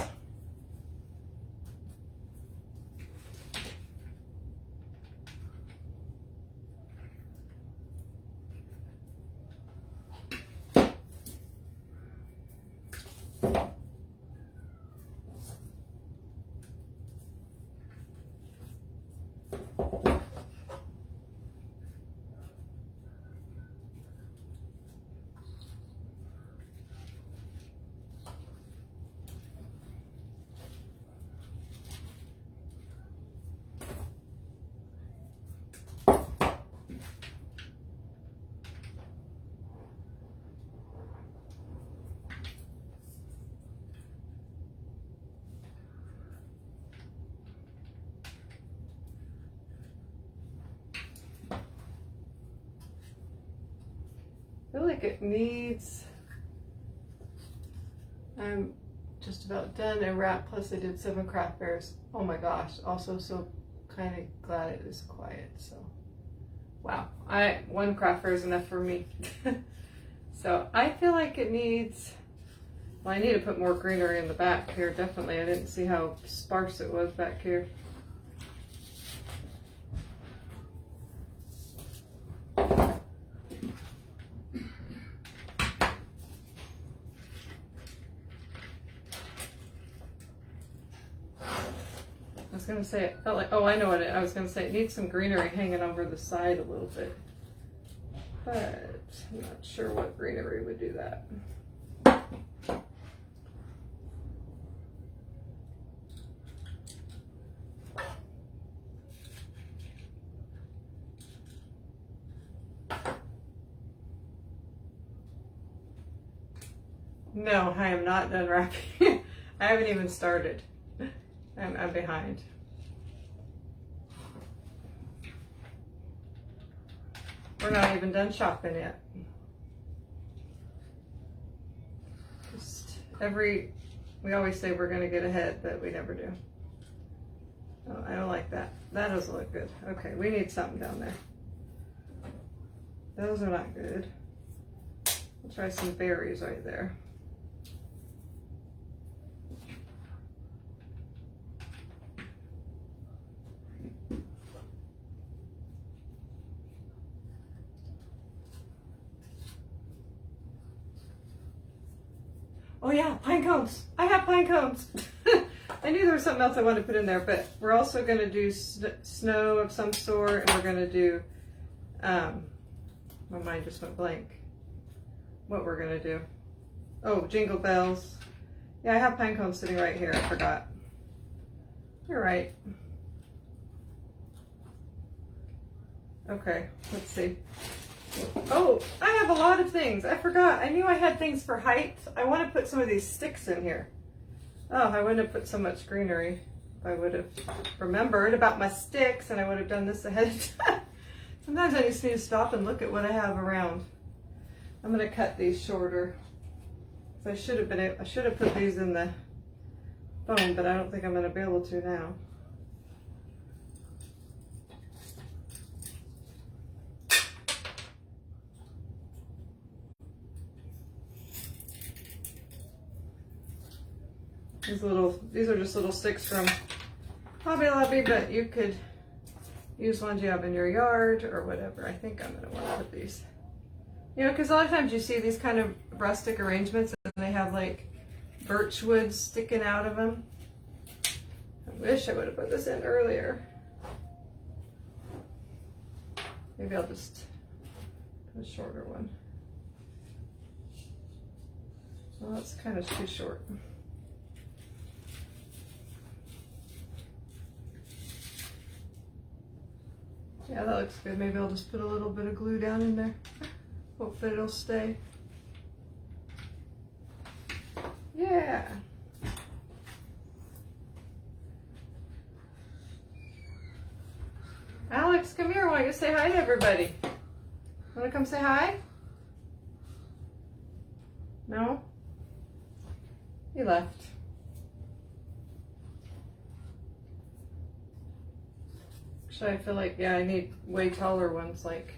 S1: I feel like it needs I'm just about done and wrapped, plus I did 7 craft bears. Oh my gosh, also so kind of glad it is quiet, so wow. 1 craft bear is enough for me. So I feel like it needs, well, I need to put more greenery in the back here, definitely. I didn't see how sparse it was back here. I was gonna say, it felt like, oh, I know what I was gonna say. It needs some greenery hanging over the side a little bit, but I'm not sure what greenery would do that. No, I am not done wrapping. I haven't even started. I'm behind. We're not even done shopping yet. We always say we're gonna get ahead, but we never do. Oh, I don't like that. That doesn't look good. Okay, we need something down there. Those are not good. We'll try some berries right there. Oh yeah, pine cones. I have pine cones. I knew there was something else I wanted to put in there, but we're also going to do snow of some sort, and we're going to do, my mind just went blank. What we're going to do. Oh, jingle bells. Yeah, I have pine cones sitting right here. I forgot. You're right. Okay, let's see. Oh, I have a lot of things. I forgot. I knew I had things for height. I want to put some of these sticks in here. Oh, I wouldn't have put so much greenery if I would have remembered about my sticks, and I would have done this ahead of time. Sometimes I just need to stop and look at what I have around. I'm going to cut these shorter. I should have put these in the foam, but I don't think I'm going to be able to now. These are just little sticks from Hobby Lobby, but you could use ones you have in your yard or whatever. I think I'm gonna want to put these. You know, because a lot of times you see these kind of rustic arrangements and they have like birch wood sticking out of them. I wish I would have put this in earlier. Maybe I'll just put a shorter one. Well, that's kind of too short. Yeah, that looks good. Maybe I'll just put a little bit of glue down in there. Hopefully it'll stay. Yeah. Alex, come here. I want you to say hi to everybody. Want to come say hi? No? He left. Actually, I feel like, yeah, I need way taller ones, like.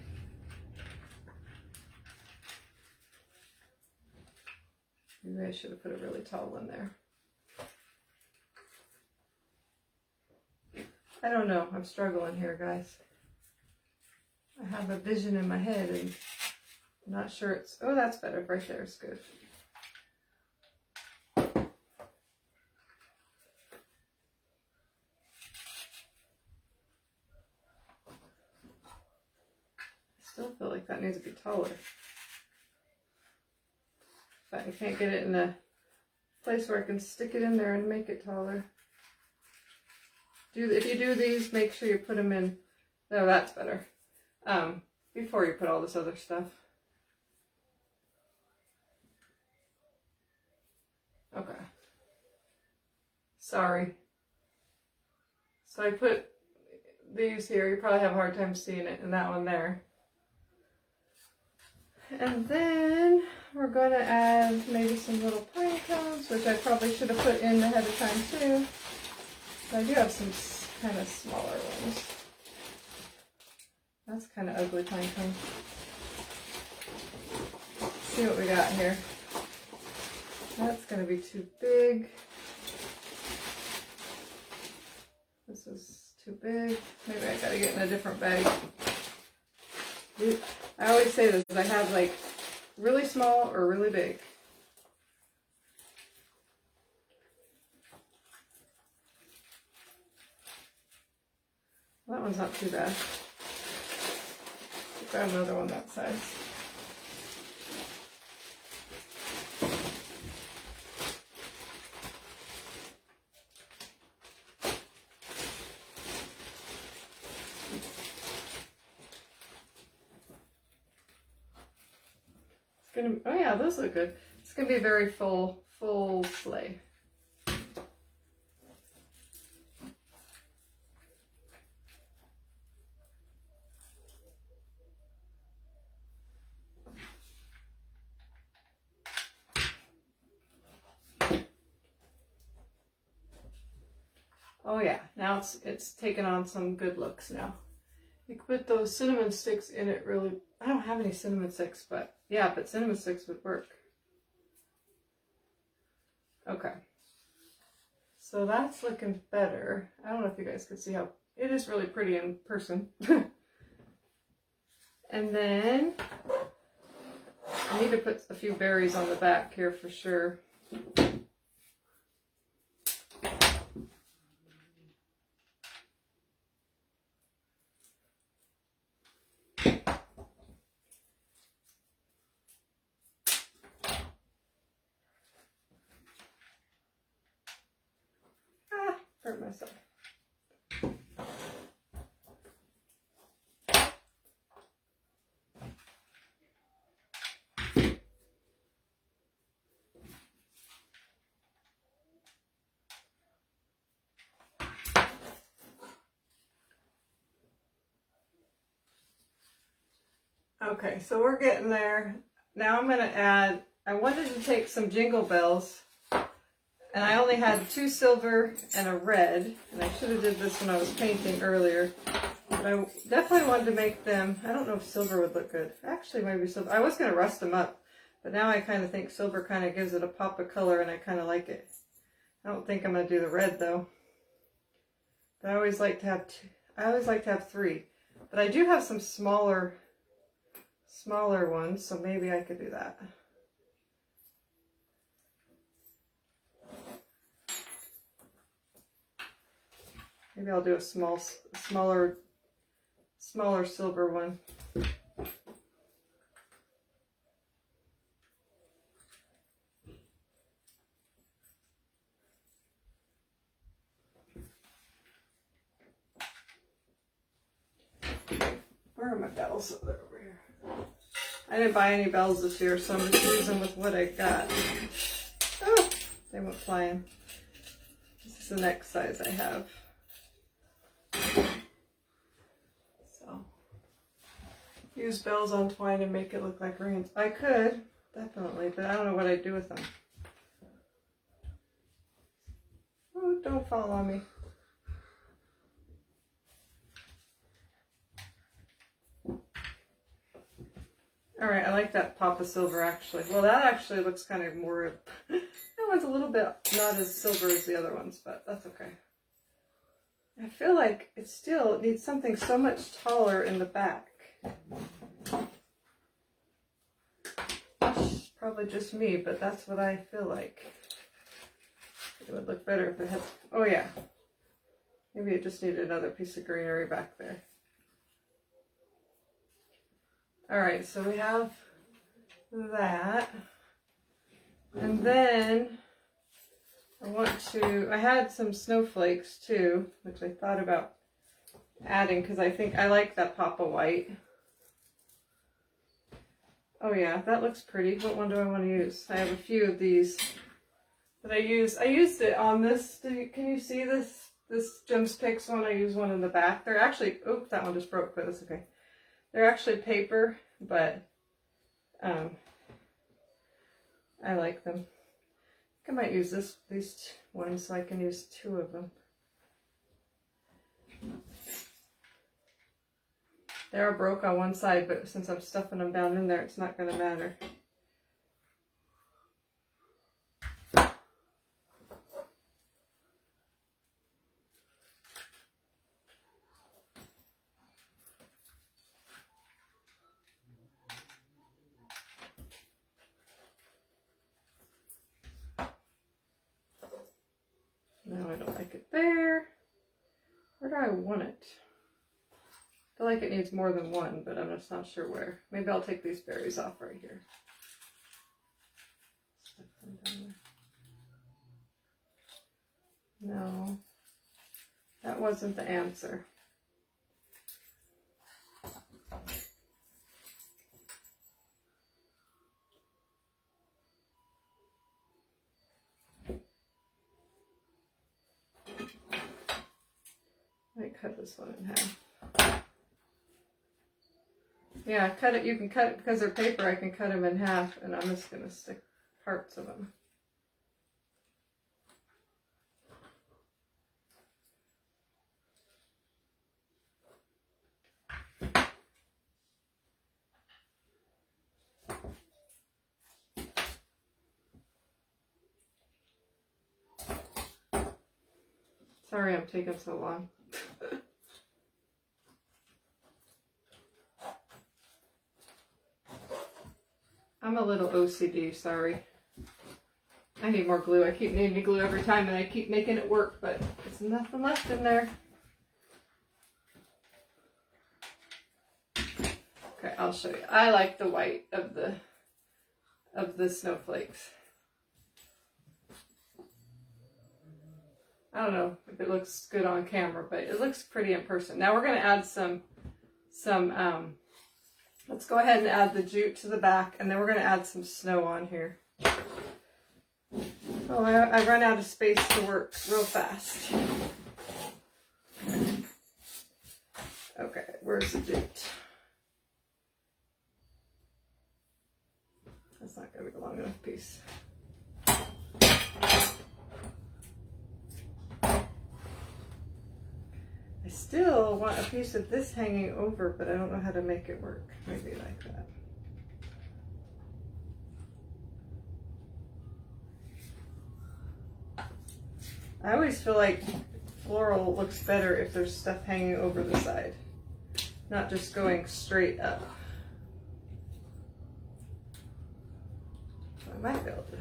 S1: Maybe I should have put a really tall one there. I don't know. I'm struggling here, guys. I have a vision in my head and I'm not sure it's... Oh, that's better. Right there is good. Still feel like that needs to be taller. But I can't get it in a place where I can stick it in there and make it taller. If you do these, make sure you put them in. No, that's better. Before you put all this other stuff. Okay. Sorry. So I put these here. You probably have a hard time seeing it, and that one there. And then we're going to add maybe some little pine cones, which I probably should have put in ahead of time too. But I do have some kind of smaller ones. That's kind of ugly pine cone. Let's see what we got here. That's going to be too big. This is too big. Maybe I gotta get in a different bag. I always say this, I have like really small or really big. Well, that one's not too bad. Grab another one that size. Oh yeah, those look good. It's gonna be a very full sleigh. Oh yeah, now it's taken on some good looks now. You could put those cinnamon sticks in it really. I don't have any cinnamon sticks, but yeah, but cinnamon sticks would work. Okay. So that's looking better. I don't know if you guys can see how it is really pretty in person. And then I need to put a few berries on the back here for sure. Hurt myself. Okay, so we're getting there. Now I'm going to add, I wanted to take some jingle bells. And I only had 2 silver and a red, and I should have did this when I was painting earlier. But I definitely wanted to make them, I don't know if silver would look good. Actually, maybe silver. I was going to rust them up, but now I kind of think silver kind of gives it a pop of color, and I kind of like it. I don't think I'm going to do the red, though. But I always like to have 2. I always like to have 3. But I do have some smaller ones, so maybe I could do that. Maybe I'll do a smaller silver one. Where are my bells? Oh, they're over here. I didn't buy any bells this year, so I'm just using with what I got. Oh, they went flying. This is the next size I have. So, use bells on twine and make it look like reins. I could, definitely, but I don't know what I'd do with them. Oh, don't fall on me. Alright, I like that pop of silver actually. Well, that actually looks kind of more, that one's a little bit not as silver as the other ones, but that's okay. I feel like it still needs something so much taller in the back. It's probably just me, but that's what I feel like. It would look better if it had, oh yeah. Maybe it just needed another piece of greenery back there. Alright, so we have that. And then I had some snowflakes too, which I thought about adding because I think I like that pop of white. Oh yeah, that looks pretty. What one do I want to use? I have a few of these that I used. I used it on this. Can you see this? This Jim's Picks one. I used one in the back. They're actually, oops, that one just broke, but that's okay. They're actually paper, but I like them. I might use these ones so I can use 2 of them. They are broke on one side, but since I'm stuffing them down in there, it's not going to matter. No, I don't like it there. Where do I want it? I feel like it needs more than one, but I'm just not sure where. Maybe I'll take these berries off right here. Stuff them down there. No, that wasn't the answer. I might cut this one in half. Yeah, cut it. You can cut it because they're paper. I can cut them in half, and I'm just gonna stick parts of them. Sorry, I'm taking so long. I'm a little OCD, sorry. I need more glue. I keep needing glue every time and I keep making it work, but there's nothing left in there. Okay, I'll show you. I like the white of the snowflakes. I don't know if it looks good on camera, but it looks pretty in person. Now we're going to add some let's go ahead and add the jute to the back, and then we're going to add some snow on here. Oh, I run out of space to work real fast. Okay, where's the jute? That's not going to be a long enough piece. I still want a piece of this hanging over, but I don't know how to make it work. Maybe like that. I always feel like floral looks better if there's stuff hanging over the side, not just going straight up. So I might be able to.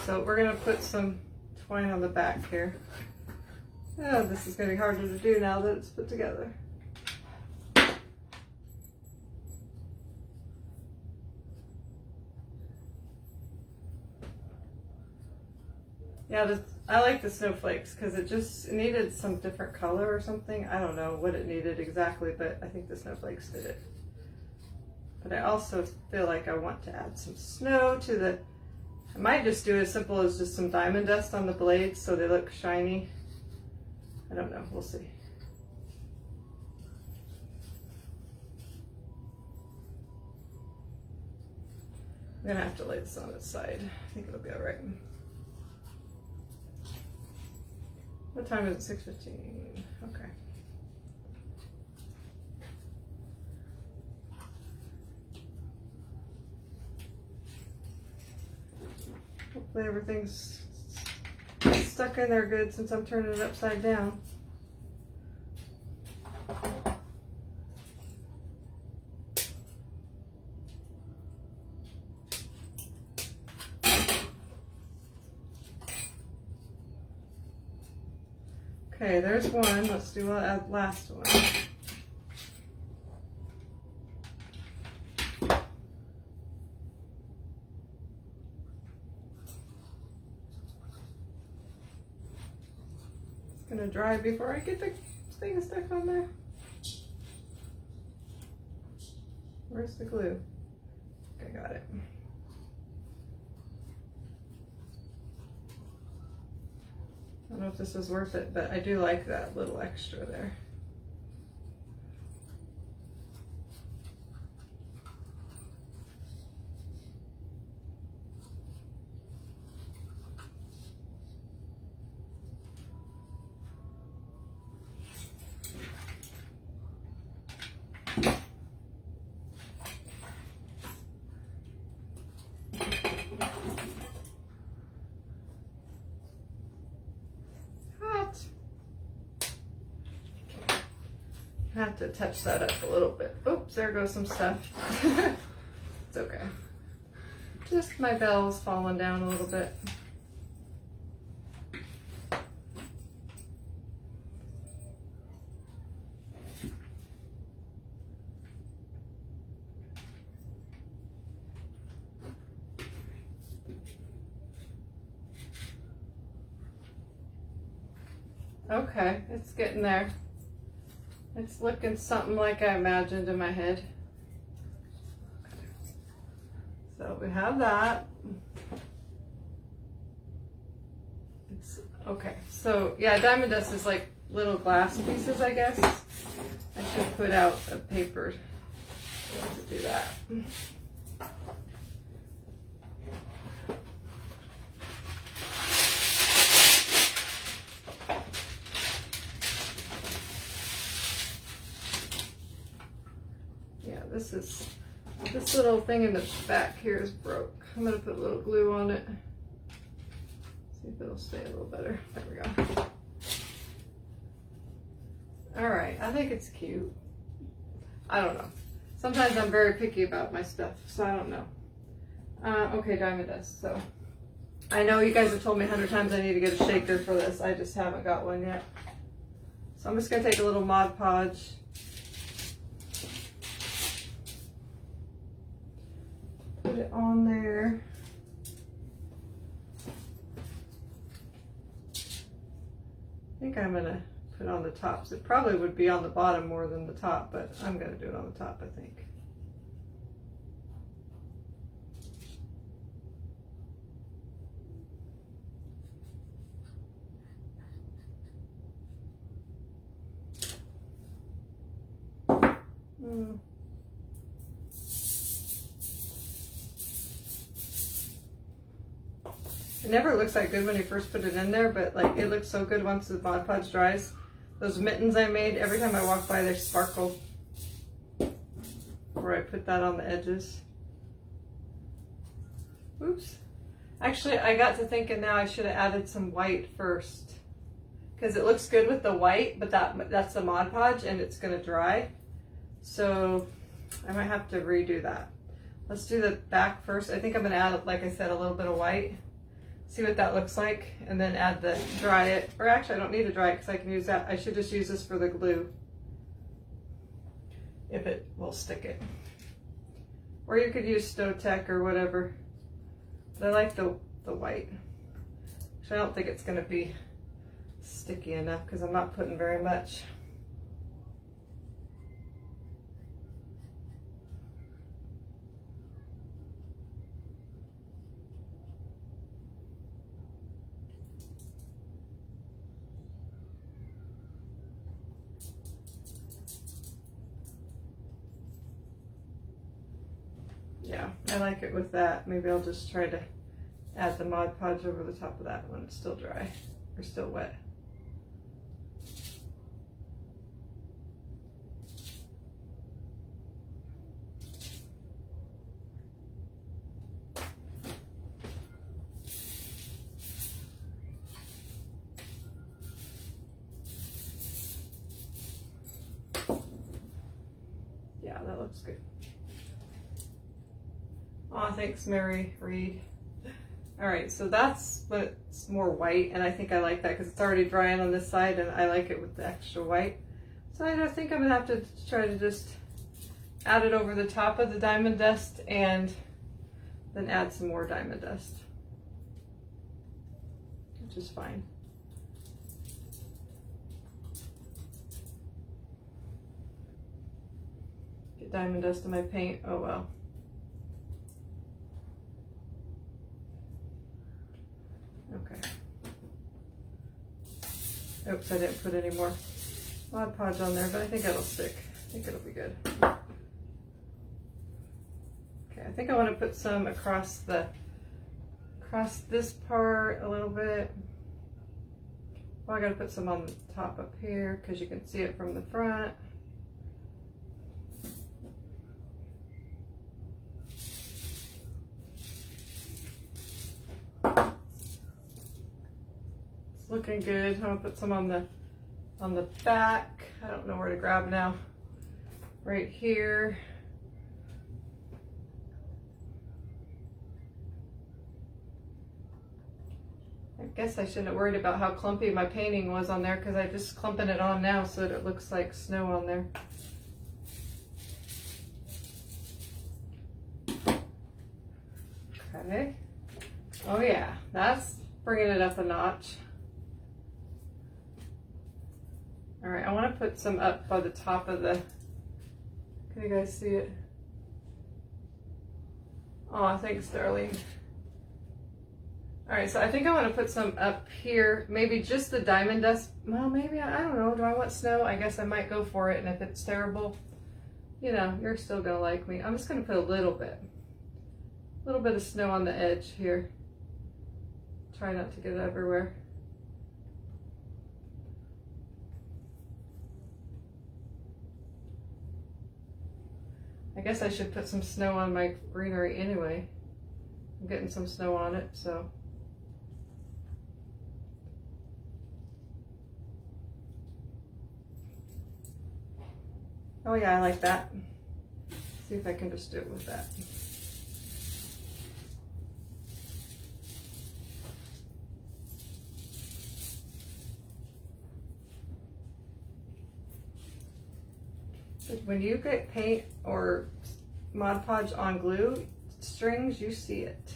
S1: So we're going to put some twine on the back here. Oh, this is going to be harder to do now that it's put together. Yeah, I like the snowflakes because it needed some different color or something. I don't know what it needed exactly, but I think the snowflakes did it. But I also feel like I want to add some snow to the... I might just do as simple as just some diamond dust on the blades so they look shiny. I don't know, we'll see. I'm gonna have to lay this on its side. I think it'll be all right. What time is it? 6:15. Okay. Hopefully everything's stuck in there good since I'm turning it upside down. Okay, there's one. Let's do the last one. Gonna dry before I get the thing stuck on there. Where's the glue? Okay, got it. know if this is worth it, but I do like that little extra there. I have to touch that up a little bit. Oops, there goes some stuff. It's okay. Just my bell's falling down a little bit. Okay, it's getting there. It's looking something like I imagined in my head. So we have that. It's okay. So yeah, diamond dust is like little glass pieces, I guess. I should put out a paper to do that. This little thing in the back here is broke. I'm gonna put a little glue on it. See if it'll stay a little better. There we go. All right, I think it's cute. I don't know. Sometimes I'm very picky about my stuff, so I don't know. Okay, diamond dust. So I know you guys have told me 100 times I need to get a shaker for this. I just haven't got one yet. So I'm just gonna take a little Mod Podge. Put it on there. I think I'm gonna put it on the tops. It probably would be on the bottom more than the top, but I'm gonna do it on the top, I think. It never looks that good when you first put it in there, but like it looks so good once the Mod Podge dries. Those mittens I made, every time I walk by they sparkle. Where I put that on the edges. Oops. Actually, I got to thinking now I should have added some white first. Because it looks good with the white, but that's the Mod Podge and it's going to dry. So I might have to redo that. Let's do the back first. I think I'm going to add, like I said, a little bit of white. See what that looks like, and then add the dry it. Or actually, I don't need to dry it because I can use that. I should just use this for the glue, if it will stick it. Or you could use Stowtech or whatever. But I like the white. Actually, I don't think it's going to be sticky enough because I'm not putting very much. Yeah, I like it with that. Maybe I'll just try to add the Mod Podge over the top of that when it's still dry or still wet. Yeah, that looks good. Oh, thanks, Mary Reed. All right, so that's what's more white, and I think I like that because it's already drying on this side, and I like it with the extra white. So I think I'm gonna have to try to just add it over the top of the diamond dust and then add some more diamond dust, which is fine. Get diamond dust in my paint, oh well. Okay. Oops, I didn't put any more Mod Podge on there, but I think it'll stick. I think it'll be good. Okay, I think I want to put some across this part a little bit. Well, I gotta put some on the top up here because you can see it from the front. It's looking good. I'm gonna put some on the back. I don't know where to grab now. Right here. I guess I shouldn't have worried about how clumpy my painting was on there because I'm just clumping it on now so that it looks like snow on there. Okay. Oh yeah, that's bringing it up a notch. All right, I want to put some up by the top of the, can you guys see it? Oh, thanks, Darlene. All right, so I think I want to put some up here, maybe just the diamond dust. Well, maybe, I don't know. Do I want snow? I guess I might go for it. And if it's terrible, you know, you're still going to like me. I'm just going to put a little bit of snow on the edge here. Try not to get it everywhere. I guess I should put some snow on my greenery anyway. I'm getting some snow on it, so. Oh yeah, I like that. See if I can just do it with that. When you get paint or Mod Podge on glue strings, you see it.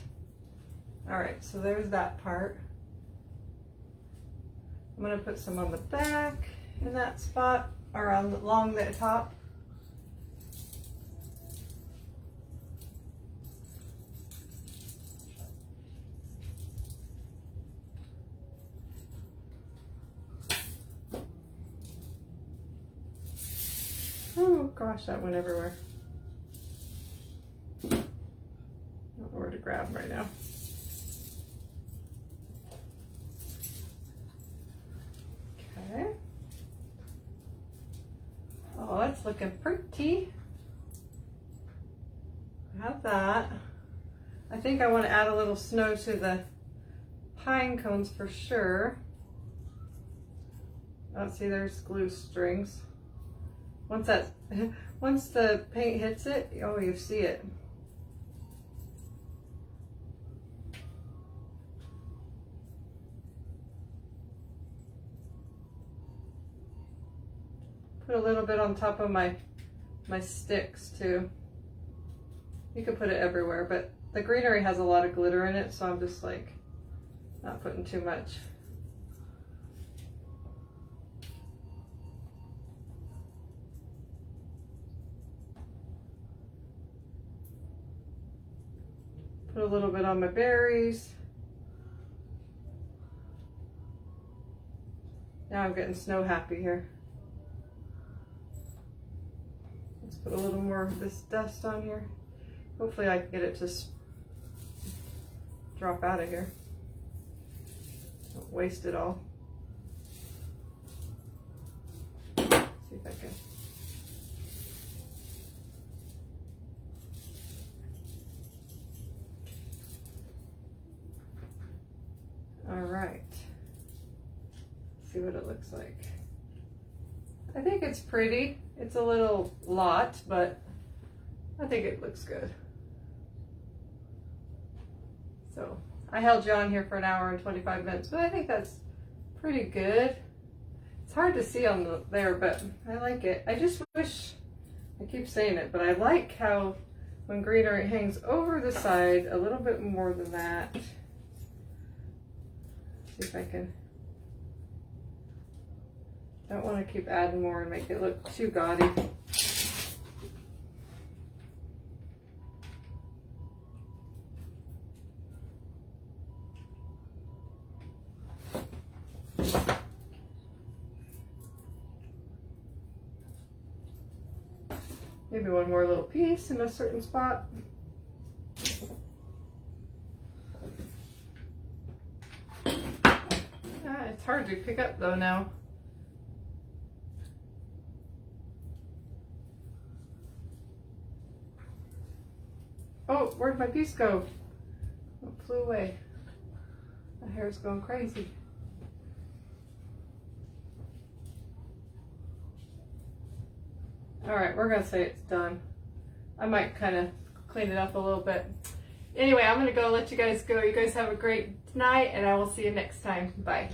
S1: All right, so there's that part. I'm gonna put some on the back in that spot, or along the top. Oh gosh, that went everywhere. I don't know where to grab right now. Okay. Oh, that's looking pretty. I have that. I think I want to add a little snow to the pine cones for sure. Oh, see, there's glue strings. Once the paint hits it, oh, you see it. Put a little bit on top of my sticks too. You can put it everywhere, but the greenery has a lot of glitter in it, so I'm just like not putting too much. Put a little bit on my berries. Now I'm getting snow happy here. Let's put a little more of this dust on here. Hopefully I can get it to drop out of here. Don't waste it all. See if I can. All right. See what it looks like. I think it's pretty. It's a little lot, but I think it looks good. So I held you on here for an hour and 25 minutes, but I think that's pretty good. It's hard to see on there, but I like it. I just wish, I keep saying it, but I like how when greenery hangs over the side a little bit more than that. See if I can. Don't want to keep adding more and make it look too gaudy. Maybe one more little piece in a certain spot. It's hard to pick up though now. Oh, where'd my piece go? It flew away. My hair's going crazy. Alright, we're gonna say it's done. I might kind of clean it up a little bit. Anyway, I'm gonna go let you guys go. You guys have a great night, and I will see you next time. Bye.